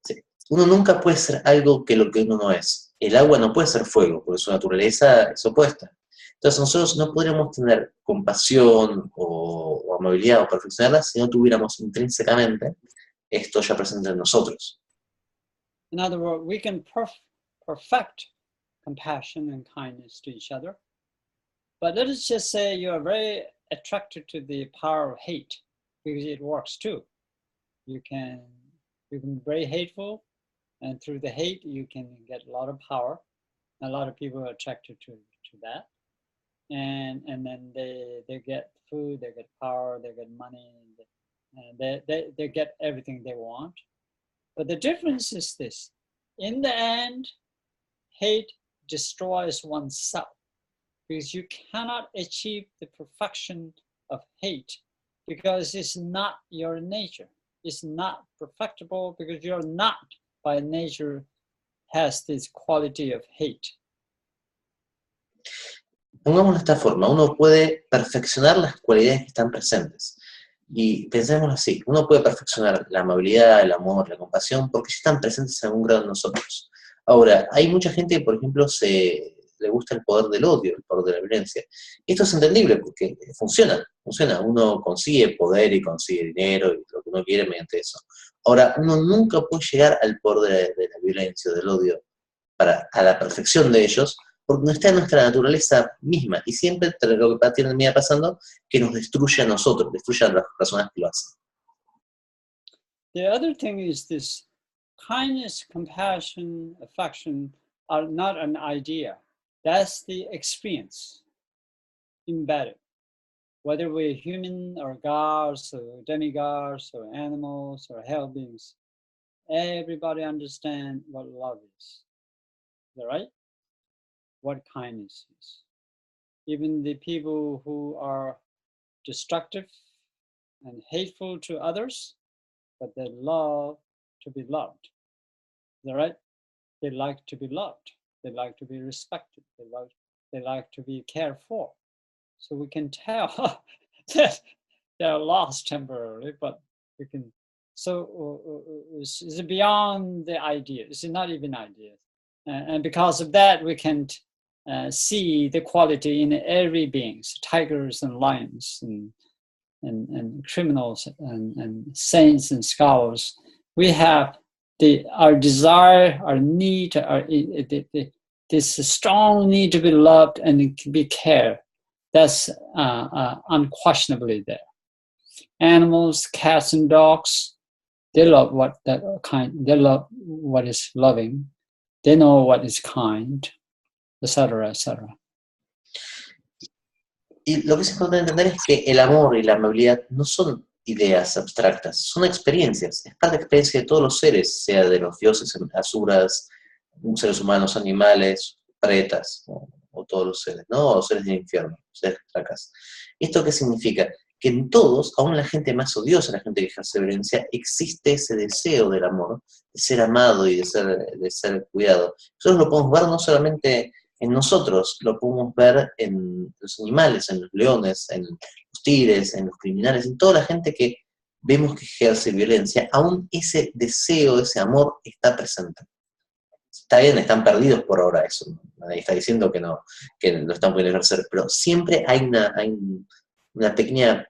Sí. Uno nunca puede ser algo que lo que uno no es. El agua no puede ser fuego, porque su naturaleza es opuesta. Entonces nosotros no podríamos tener compasión o amabilidad o perfeccionarla si no tuviéramos intrínsecamente esto ya presente en nosotros. In other words, we can perfect compassion and kindness to each other. But let us just say you are very attracted to the power of hate because it works too. You can be very hateful, and through the hate you can get a lot of power. A lot of people are attracted to that. And then they get food, they get power, they get money, and they get everything they want. But the difference is this: in the end, hate destroys oneself because you cannot achieve the perfection of hate because it's not your nature. It's not perfectible because you're not by nature has this quality of hate. Pongámoslo de esta forma, uno puede perfeccionar las cualidades que están presentes. Y pensémoslo así, uno puede perfeccionar la amabilidad, el amor, la compasión, porque ya están presentes en algún grado en nosotros. Ahora, hay mucha gente que, por ejemplo, le gusta el poder del odio, el poder de la violencia. Y esto es entendible porque funciona. Uno consigue poder y consigue dinero y lo que uno quiere mediante eso. Ahora, uno nunca puede llegar al poder de la violencia o del odio a la perfección de ellos, porque no está en nuestra naturaleza misma, y siempre lo que termina pasando que nos destruye a nosotros, destruye a las personas que lo hacen. The other thing is this: kindness, compassion, affection are not an idea. That's the experience embedded. Whether we're human or gods or demigods or animals or hell beings, everybody understands what love is. Is that right? What kindness is. Even the people who are destructive and hateful to others, but they love to be loved. Is that right? They like to be loved. They like to be respected. They like to be cared for. So we can tell that they're lost temporarily, but we can. So it's beyond the idea. It's not even ideas, and because of that, we can see the quality in every being: tigers and lions, and criminals and saints and scholars. We have our desire, our need, this strong need to be loved and be cared. That's unquestionably there. Animals, cats and dogs, they love they love what is loving. They know what is kind, etc., etc. Y lo que es importante entender es que el amor y la amabilidad no son ideas abstractas, son experiencias. Es parte de la experiencia de todos los seres, sea de los dioses, asuras, seres humanos, animales, pretas, o todos los seres, ¿no? O seres del infierno, seres fracas. ¿Esto qué significa? Que en todos, aún la gente más odiosa, la gente que ejerce violencia, existe ese deseo del amor, de ser amado y de ser cuidado. Nosotros lo podemos ver no solamente en nosotros, lo podemos ver en los animales, en los leones, en los tigres, en los criminales, en toda la gente que vemos que ejerce violencia, aún ese deseo, ese amor está presente. Está bien, están perdidos por ahora eso, nadie está diciendo que no, que lo están pudiendo ejercer, pero siempre hay una pequeña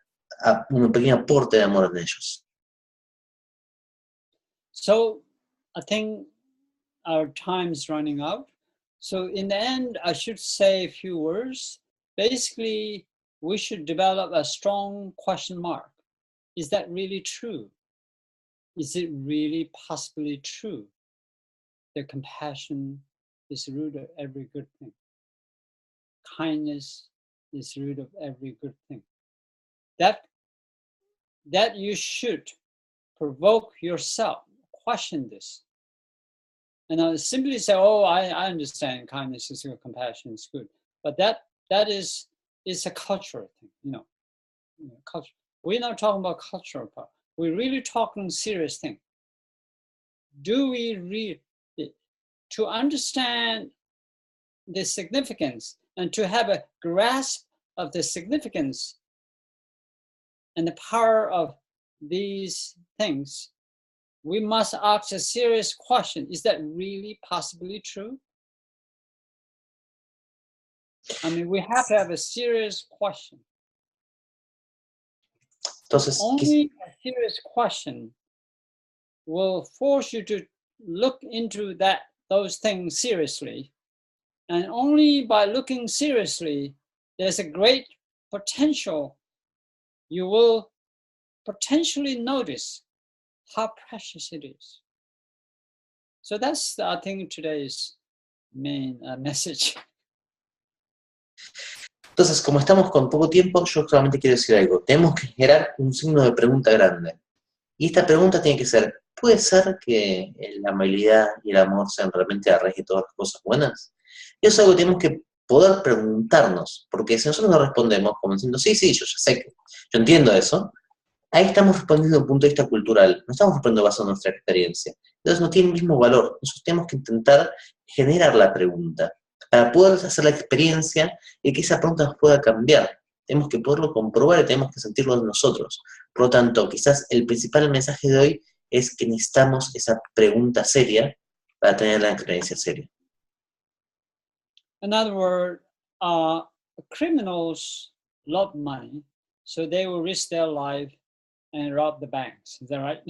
un pequeño aporte de amor en ellos. So I think our time's running out. So in the end, I should say a few words. Basically, we should develop a strong question mark. Is that really true? Is it really possibly true that compassion is the root of every good thing? Kindness is the root of every good thing. That you should provoke yourself, question this. And I simply say, oh, I understand kindness is good, compassion is good. But that is a cultural thing, culture. We're not talking about cultural part. We're really talking serious thing. Do we read it? To understand the significance and to have a grasp of the significance and the power of these things, we must ask a serious question. Is that really possibly true? I mean, we have to have a serious question. Entonces, only a serious question will force you to look into those things seriously. And only by looking seriously, there's a great potential. You will potentially notice how precious it is. So that's, I think, today's main message. Entonces, como estamos con poco tiempo, yo solamente quiero decir algo. Tenemos que generar un signo de pregunta grande. Y esta pregunta tiene que ser, ¿puede ser que la amabilidad y el amor sean realmente la raíz de todas las cosas buenas? Y eso es algo que tenemos que poder preguntarnos, porque si nosotros no respondemos como diciendo, sí, yo ya sé que, yo entiendo eso, ahí estamos respondiendo desde un punto de vista cultural, no estamos respondiendo basado en nuestra experiencia. Entonces no tiene el mismo valor. Nosotros tenemos que intentar generar la pregunta para poder hacer la experiencia y que esa pregunta nos pueda cambiar. Tenemos que poderlo comprobar y tenemos que sentirlo en nosotros. Por lo tanto, quizás el principal mensaje de hoy es que necesitamos esa pregunta seria para tener la experiencia seria. In other words, criminals love money, so they will risk their life and rob the banks. Is that right?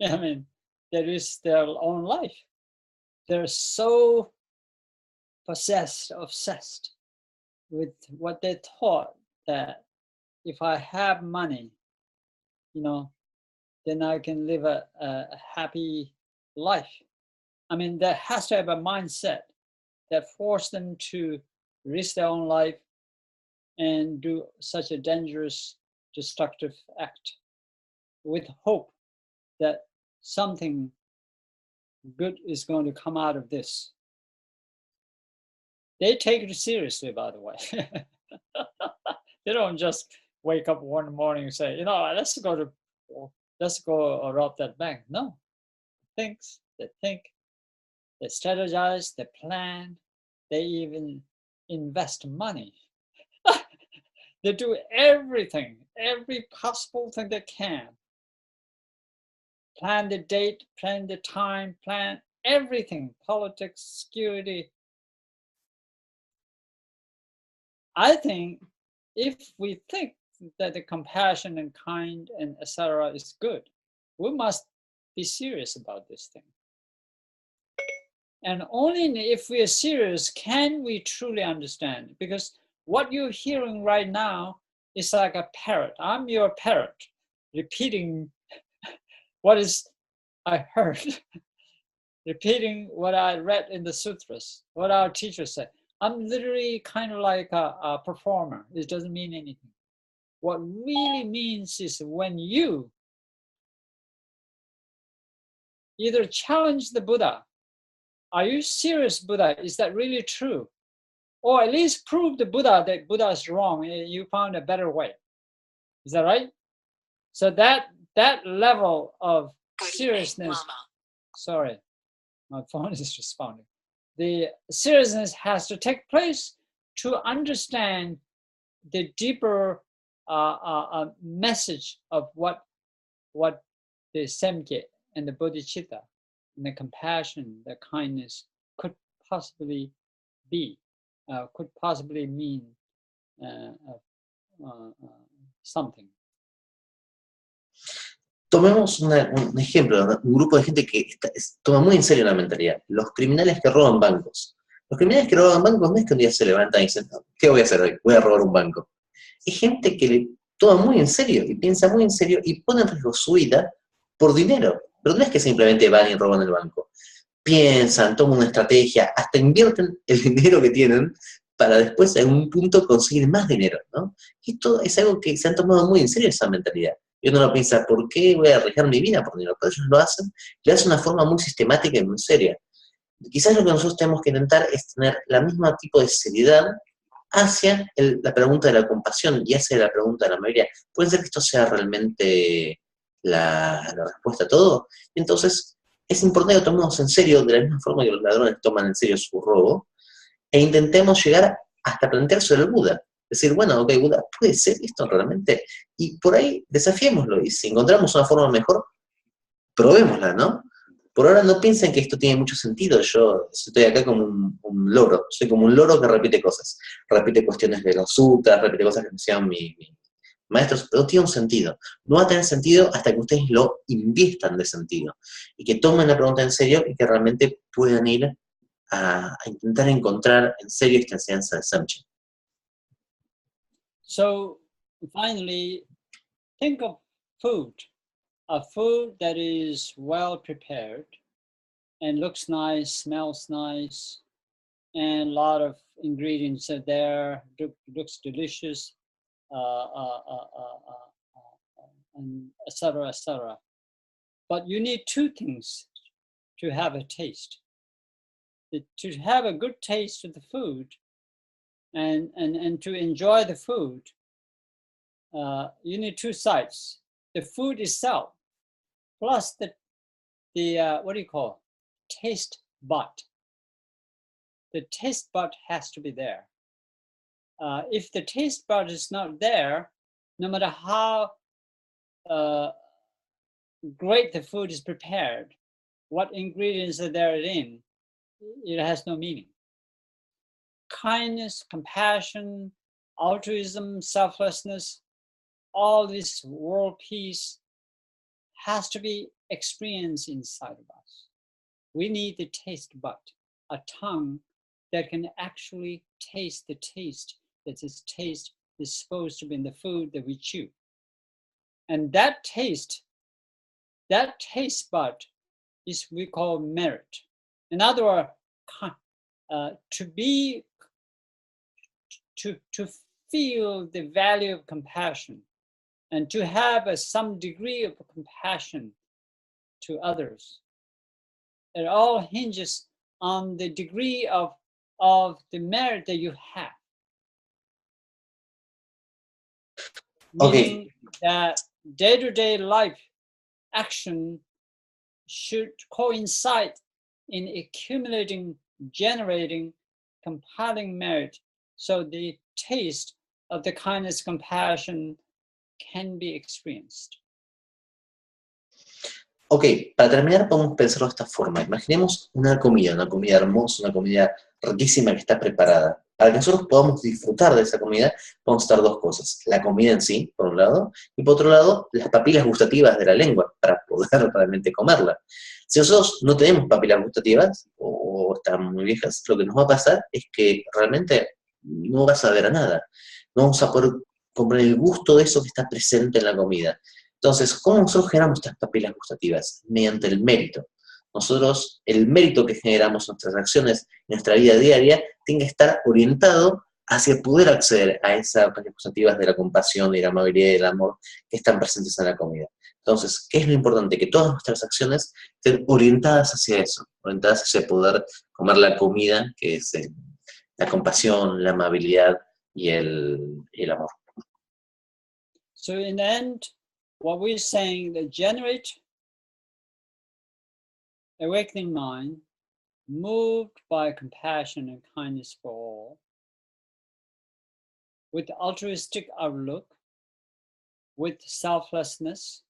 I mean, they risk their own life. They're so obsessed with what they thought that if I have money, then I can live a happy life. I mean, there has to have a mindset that forced them to risk their own life and do such a dangerous, destructive act with hope that something good is going to come out of this. They take it seriously, by the way. They don't just wake up one morning and say, let's go rob that bank. No, they think, they strategize, they plan, they even invest money. They do everything, every possible thing they can. Plan the date, plan the time, plan everything, politics, security. I think if we think that the compassion and kind and etc. is good, we must be serious about this thing. And only if we are serious can we truly understand. Because what you're hearing right now is like a parrot. I'm your parrot, repeating what is I heard, repeating what I read in the sutras, what our teacher said. I'm literally kind of like a performer. It doesn't mean anything. What really means is when you either challenge the Buddha, are you serious, Buddha? Is that really true? Or at least prove the Buddha that Buddha is wrong and you found a better way. Is that right? So that level of seriousness, sorry, my phone is responding. The seriousness has to take place to understand the deeper message of what the Samkhya and the bodhicitta and the compassion, the kindness could possibly be, could possibly mean something. Tomemos un ejemplo, ¿no? Un grupo de gente que toma muy en serio la mentalidad. Los criminales que roban bancos. Los criminales que roban bancos no es que un día se levantan y dicen, "No, ¿qué voy a hacer hoy? Voy a robar un banco". Es gente que le toma muy en serio y piensa muy en serio y pone en riesgo su vida por dinero. Pero no es que simplemente van y roban el banco. Piensan, toman una estrategia, hasta invierten el dinero que tienen para después en un punto conseguir más dinero, ¿no? Y esto es algo que se han tomado muy en serio esa mentalidad. Y uno no piensa, ¿por qué voy a arriesgar mi vida por dinero? Pero ellos lo hacen de una forma muy sistemática y muy seria. Quizás lo que nosotros tenemos que intentar es tener la misma tipo de seriedad hacia la pregunta de la compasión y hacia la pregunta de la mayoría. ¿Puede ser que esto sea realmente la respuesta a todo? Entonces, es importante que tomemos en serio, de la misma forma que los ladrones toman en serio su robo, e intentemos llegar hasta plantearse el Buda. Decir, bueno, ok, Buda, ¿puede ser esto realmente? Y por ahí desafiémoslo, y si encontramos una forma mejor, probémosla, ¿no? Por ahora no piensen que esto tiene mucho sentido. Yo estoy acá como un loro. Soy como un loro que repite cosas. Repite cuestiones de los sutras, repite cosas que me decían mis maestros, pero tiene un sentido. No va a tener sentido hasta que ustedes lo invistan de sentido. Y que tomen la pregunta en serio y que realmente puedan ir a intentar encontrar en serio esta enseñanza de Samchen. So finally, think of food, a food that is well prepared and looks nice, smells nice, and a lot of ingredients are there, looks delicious, and etc., etc. But you need two things to have a taste. To have a good taste of the food and to enjoy the food, you need two sides. The food itself, plus the what do you call it? Taste bud. The taste bud has to be there. If the taste bud is not there, no matter how great the food is prepared, what ingredients are there in, it has no meaning. Kindness, compassion, altruism, selflessness, all this world peace has to be experienced inside of us. We need the taste bud, a tongue that can actually taste the taste that this taste is supposed to be in the food that we chew. And that taste bud is we call merit. In other words, to feel the value of compassion and to have some degree of compassion to others. It all hinges on the degree of the merit that you have. Meaning that day-to-day life action should coincide in accumulating, generating, compiling merit, so the taste of the kindness, compassion can be experienced. Ok, para terminar podemos pensarlo de esta forma. Imaginemos una comida hermosa, una comida riquísima que está preparada. Para que nosotros podamos disfrutar de esa comida, vamos a estar dos cosas. La comida en sí, por un lado, y por otro lado, las papilas gustativas de la lengua, para poder realmente comerla. Si nosotros no tenemos papilas gustativas, o están muy viejas, lo que nos va a pasar es que realmente no vas a ver a nada. No vamos a poder comprar el gusto de eso que está presente en la comida. Entonces, ¿cómo nosotros generamos estas papilas gustativas? Mediante el mérito. Nosotros, el mérito que generamos en nuestras acciones, en nuestra vida diaria, tiene que estar orientado hacia poder acceder a esas papilas gustativas de la compasión y la amabilidad y el amor que están presentes en la comida. Entonces, ¿qué es lo importante? Que todas nuestras acciones estén orientadas hacia eso, orientadas hacia poder comer la comida, que es la compasión, la amabilidad y el amor. So in the end, what we're saying, that generate awakening mind, moved by compassion and kindness for all, with altruistic outlook, with selflessness,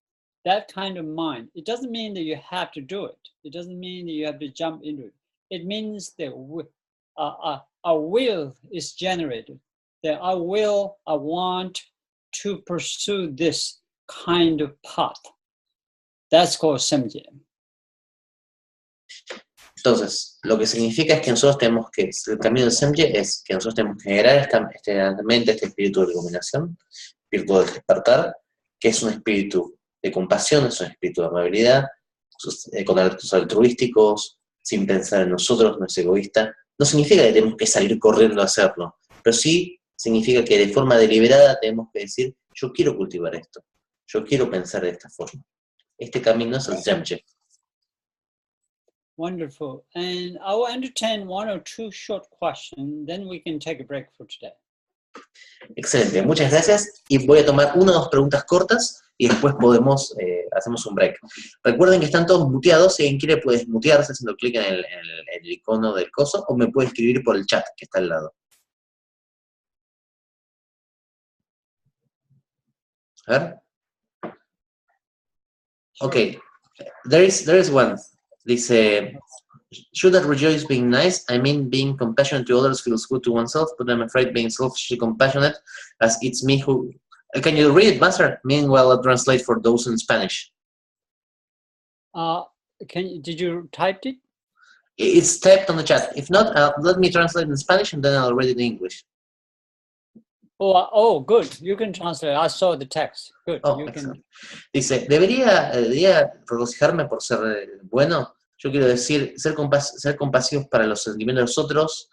that kind of mind. It doesn't mean that you have to do it. It doesn't mean that you have to jump into it. It means that a will is generated. That I want to pursue this kind of path. That's called Samgye. Entonces, lo que significa es que nosotros tenemos que, el camino del Samgye es que nosotros tenemos que generar esta mente, este espíritu de iluminación, espíritu del despertar, que es un espíritu de compasión, es un espíritu de amabilidad, con actos altruísticos, sin pensar en nosotros, no es egoísta. No significa que tenemos que salir corriendo a hacerlo, pero sí significa que de forma deliberada tenemos que decir, yo quiero cultivar esto, yo quiero pensar de esta forma. Este camino es el Samgye. Wonderful. And I will entertain one or two short questions, then we can take a break for today. Excelente, muchas gracias. Y voy a tomar una o dos preguntas cortas y después hacemos un break. Recuerden que están todos muteados. Si alguien quiere puede desmutearse haciendo clic en el icono del coso o me puede escribir por el chat que está al lado. A ver. Okay, there is one. Dice, should that rejoice being nice? I mean, being compassionate to others feels good to oneself, but I'm afraid being selfishly compassionate, as it's me who... Can you read it, Master? Meanwhile, I'll translate for those in Spanish. Did you type it? It's typed on the chat. If not, let me translate in Spanish and then I'll read it in English. Oh, good. You can translate. I saw the text. Good. Oh, dice, ¿debería regocijarme por ser bueno? Yo quiero decir, ser compasivos para los sentimientos de los otros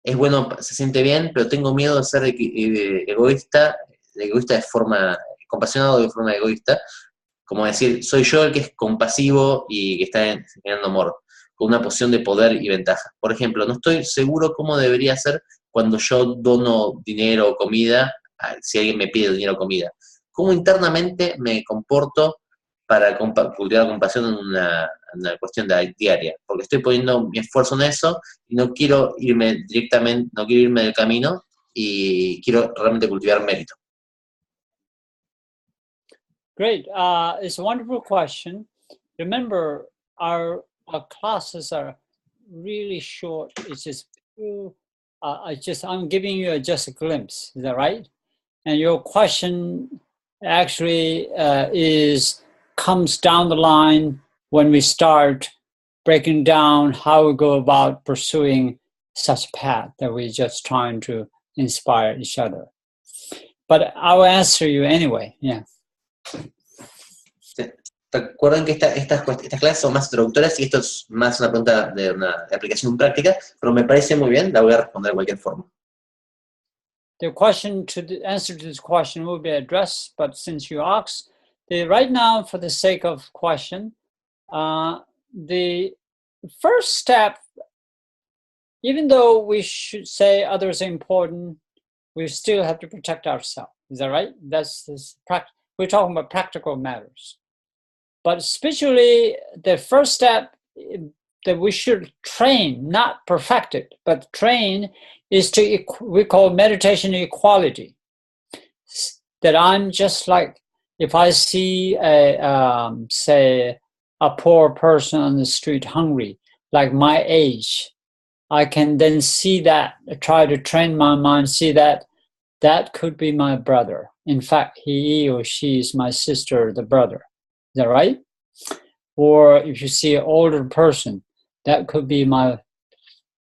es bueno, se siente bien, pero tengo miedo de ser egoísta de forma, compasionado de forma egoísta, como decir, soy yo el que es compasivo y que está generando amor, con una posición de poder y ventaja. Por ejemplo, no estoy seguro cómo debería ser cuando yo dono dinero o comida, si alguien me pide dinero o comida. ¿Cómo internamente me comporto para cultivar la compasión en una cuestión diaria? Porque estoy poniendo mi esfuerzo en eso y no quiero irme directamente, no quiero irme del camino y quiero realmente cultivar mérito. Great. It's a wonderful question. Remember, our classes are really short. It's just I'm giving you just a glimpse. Is that right? And your question actually comes down the line when we start breaking down how we go about pursuing such a path that we're just trying to inspire each other. But I will answer you anyway. Yeah. Recuerden que estas clases son más introductorias y esto es más una pregunta de aplicación práctica, pero me parece muy bien, la voy a responder de cualquier forma. The answer to this question will be addressed, but since you asked, right now, for the sake of question, the first step, even though we should say others are important, we still have to protect ourselves. Is that right? We're talking about practical matters. But spiritually, the first step that we should train, not perfect it, but train, is we call meditation equality. That I'm just like, if I see say a poor person on the street hungry, like my age, I can then see that, try to train my mind, see that could be my brother. In fact, he or she is my sister or the brother. Is that right? Or if you see an older person, that could be my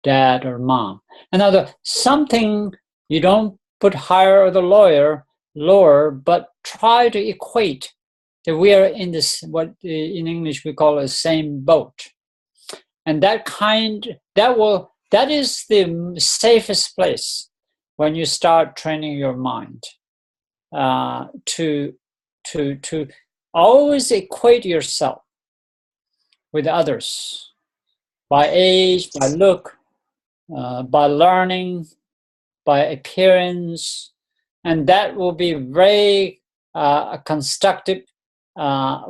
dad or mom. Another, something you don't put higher the lower, but try to equate that we are in this, what in English we call a same boat. And that is the safest place when you start training your mind to always equate yourself with others by age, by look, by learning, by appearance, and that will be very constructive, a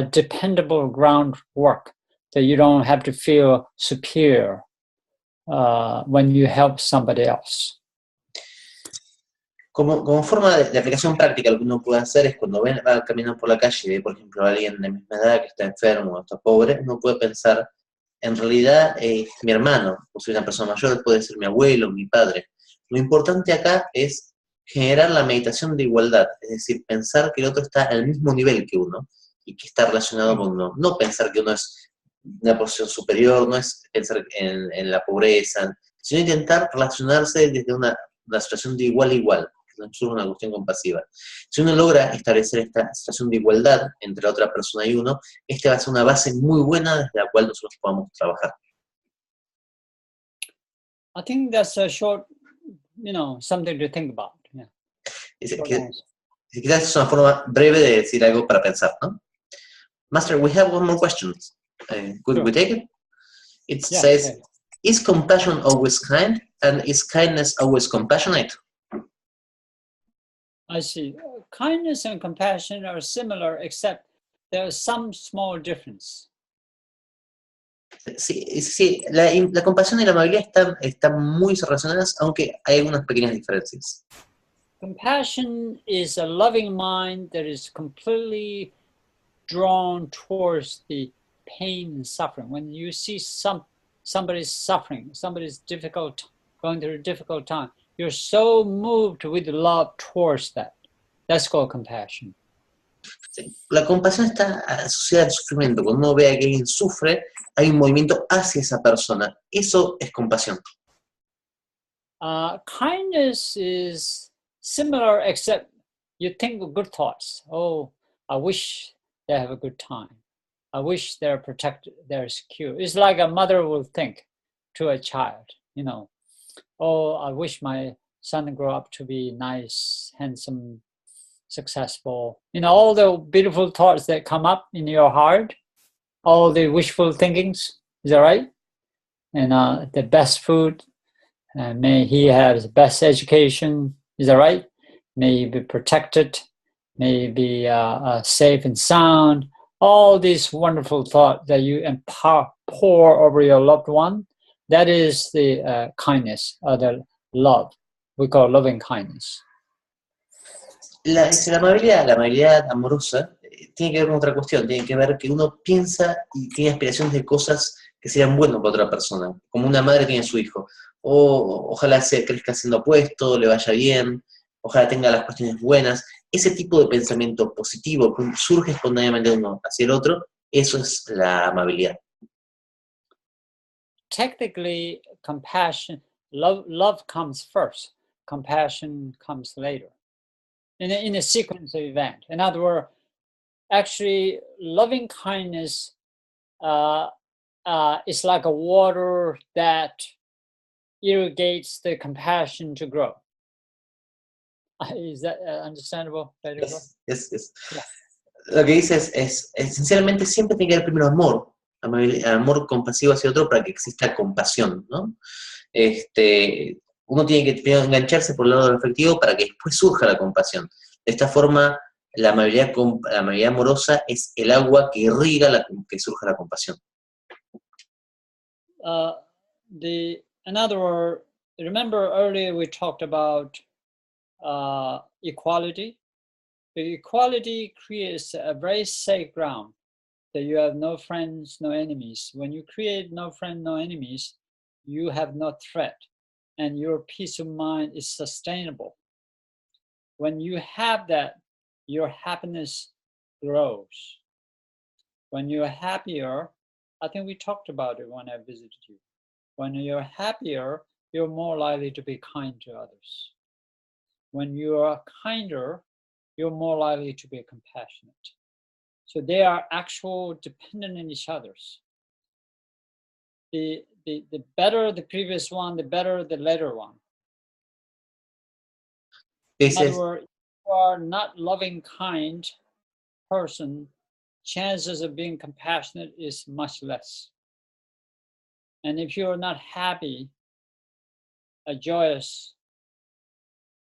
dependable groundwork that you don't have to feel superior when you help somebody else. Como forma de aplicación práctica, lo que uno puede hacer es cuando va caminando por la calle y ve, por ejemplo, a alguien de misma edad que está enfermo o está pobre, uno puede pensar, en realidad es mi hermano, o soy una persona mayor, puede ser mi abuelo, mi padre. Lo importante acá es generar la meditación de igualdad, es decir, pensar que el otro está al mismo nivel que uno y que está relacionado con uno. No pensar que uno es una posición superior, no es pensar en la pobreza, sino intentar relacionarse desde una situación de igual a igual, que no es una cuestión compasiva. Si uno logra establecer esta situación de igualdad entre la otra persona y uno, esta va a ser una base muy buena desde la cual nosotros podamos trabajar. I think that's a short, something to think about. Yeah. Quizás es una forma breve de decir algo para pensar, ¿no? Master, we have one more question. Could we take it? It says, okay. Is compassion always kind, and is kindness always compassionate? I see. Kindness and compassion are similar, except there is some small difference. Sí, la compasión y la amabilidad están muy relacionadas, aunque hay algunas pequeñas diferencias. Compassion is a loving mind that is completely drawn towards the pain and suffering. When you see somebody's suffering, somebody's going through a difficult time, you're so moved with love towards that. That's called compassion. Sí. La compasión está asociada al sufrimiento. Cuando uno ve a que alguien sufre, hay un movimiento hacia esa persona. Eso es compasión. Kindness is similar, except you think of good thoughts. Oh, I wish they have a good time. I wish they're protected, they're secure. It's like a mother will think to a child, oh, I wish my son grow up to be nice, handsome, successful. All the beautiful thoughts that come up in your heart, all the wishful thinkings, is that right? And the best food, may he have the best education, is that right? May he be protected, may he be safe and sound. All these wonderful thoughts that you pour over your loved one, that is the kindness, or the love. We call loving kindness. La amabilidad amorosa, tiene que ver con otra cuestión, tiene que ver que uno piensa y tiene aspiraciones de cosas que sean buenas para otra persona, como una madre tiene a su hijo. Ojalá crezca siendo apuesto, le vaya bien, ojalá tenga las cuestiones buenas. Ese tipo de pensamiento positivo que surge espontáneamente de uno hacia el otro, eso es la amabilidad. Technically, compassion, love comes first. Compassion comes later. In a sequence of events. In other words, actually, loving kindness is like a water that irrigates the compassion to grow. Is that understandable? Yes. Yeah. Lo que dice es esencialmente siempre tiene que haber primero amor compasivo hacia otro para que exista compasión, ¿no? Uno tiene que primero engancharse por el lado del afectivo para que después surja la compasión. De esta forma, la amabilidad amorosa es el agua que irriga que surja la compasión. In other words, remember earlier we talked about equality. The equality creates a very safe ground that you have no friends, no enemies. When you create no friends, no enemies, you have no threat, and your peace of mind is sustainable. When you have that, your happiness grows. When you're happier, I think we talked about it when I visited you. When you're happier, you're more likely to be kind to others. When you are kinder, you're more likely to be compassionate. So they are actual dependent on each other's. The better the previous one, the better the later one. In other words, if you are not loving, kind person, chances of being compassionate is much less. And if you're not happy, joyous,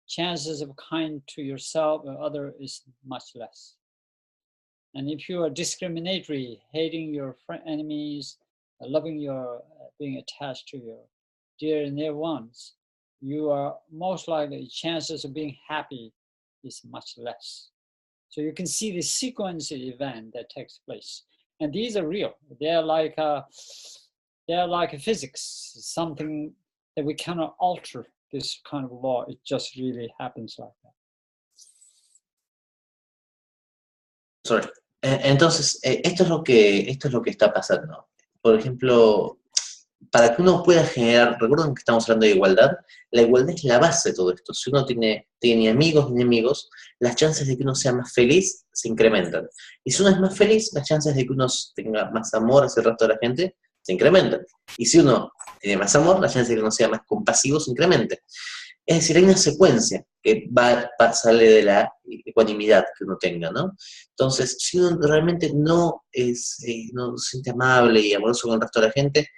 chances of kind to yourself or other is much less. And if you are discriminatory, hating your enemies, loving being attached to your dear and near ones, you are most likely, chances of being happy is much less. So you can see the sequence of event that takes place. And these are real. They're like physics, something that we cannot alter this kind of law. It just really happens like that. Sorry. Entonces, esto es lo que está pasando. Por ejemplo, para que uno pueda generar, recuerden que estamos hablando de igualdad, la igualdad es la base de todo esto. Si uno tiene amigos y enemigos, las chances de que uno sea más feliz se incrementan. Y si uno es más feliz, las chances de que uno tenga más amor hacia el resto de la gente se incrementan. Y si uno tiene más amor, las chances de que uno sea más compasivo se incrementan. Es decir, hay una secuencia que sale de la ecuanimidad que uno tenga, ¿no? Entonces, si uno realmente no se siente amable y amoroso con el resto de la gente,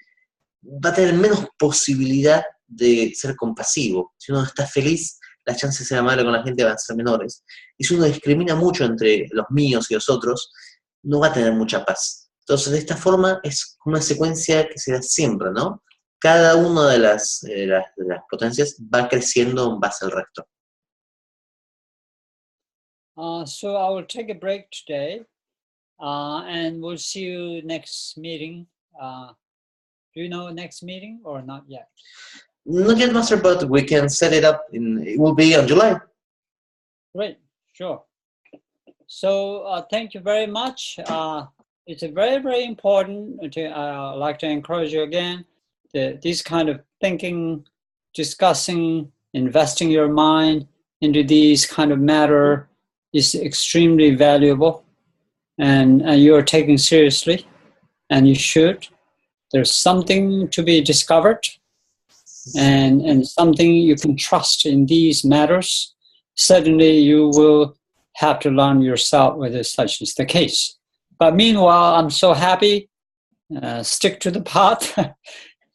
va a tener menos posibilidad de ser compasivo. Si uno está feliz, las chances de ser amable con la gente van a ser menores. Y si uno discrimina mucho entre los míos y los otros, no va a tener mucha paz. Entonces, de esta forma, es una secuencia que se da siempre, ¿no? Cada una de las potencias va creciendo en base al resto. So I will take a break today, and we'll see you next meeting. Do you know next meeting or not yet? Not yet, Master, but we can set it up. It will be on July. Great, sure. So thank you very much. It's a very, very important. I'd like to encourage you again. This kind of thinking, discussing, investing your mind into these kind of matter is extremely valuable, and you are taking seriously, and you should. There's something to be discovered, and something you can trust in these matters. Certainly you will have to learn yourself whether such is the case. But meanwhile, I'm so happy. Stick to the path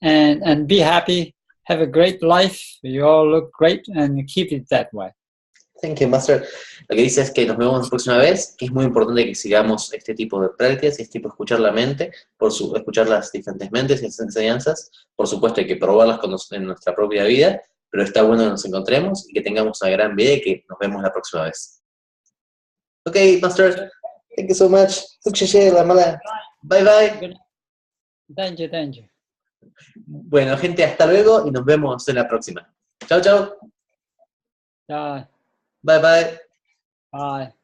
and be happy. Have a great life. You all look great, and keep it that way. Thank you, Master. Lo que dice es que nos vemos la próxima vez, que es muy importante que sigamos este tipo de prácticas y este tipo de escuchar la mente, escuchar las diferentes mentes y las enseñanzas. Por supuesto hay que probarlas en nuestra propia vida, pero está bueno que nos encontremos y que tengamos una gran vida y que nos vemos la próxima vez. Ok, Master. Thank you so much. Bye bye. Thank you. Bueno, gente, hasta luego y nos vemos en la próxima. Chao, chao. Bye. Bye bye. Bye.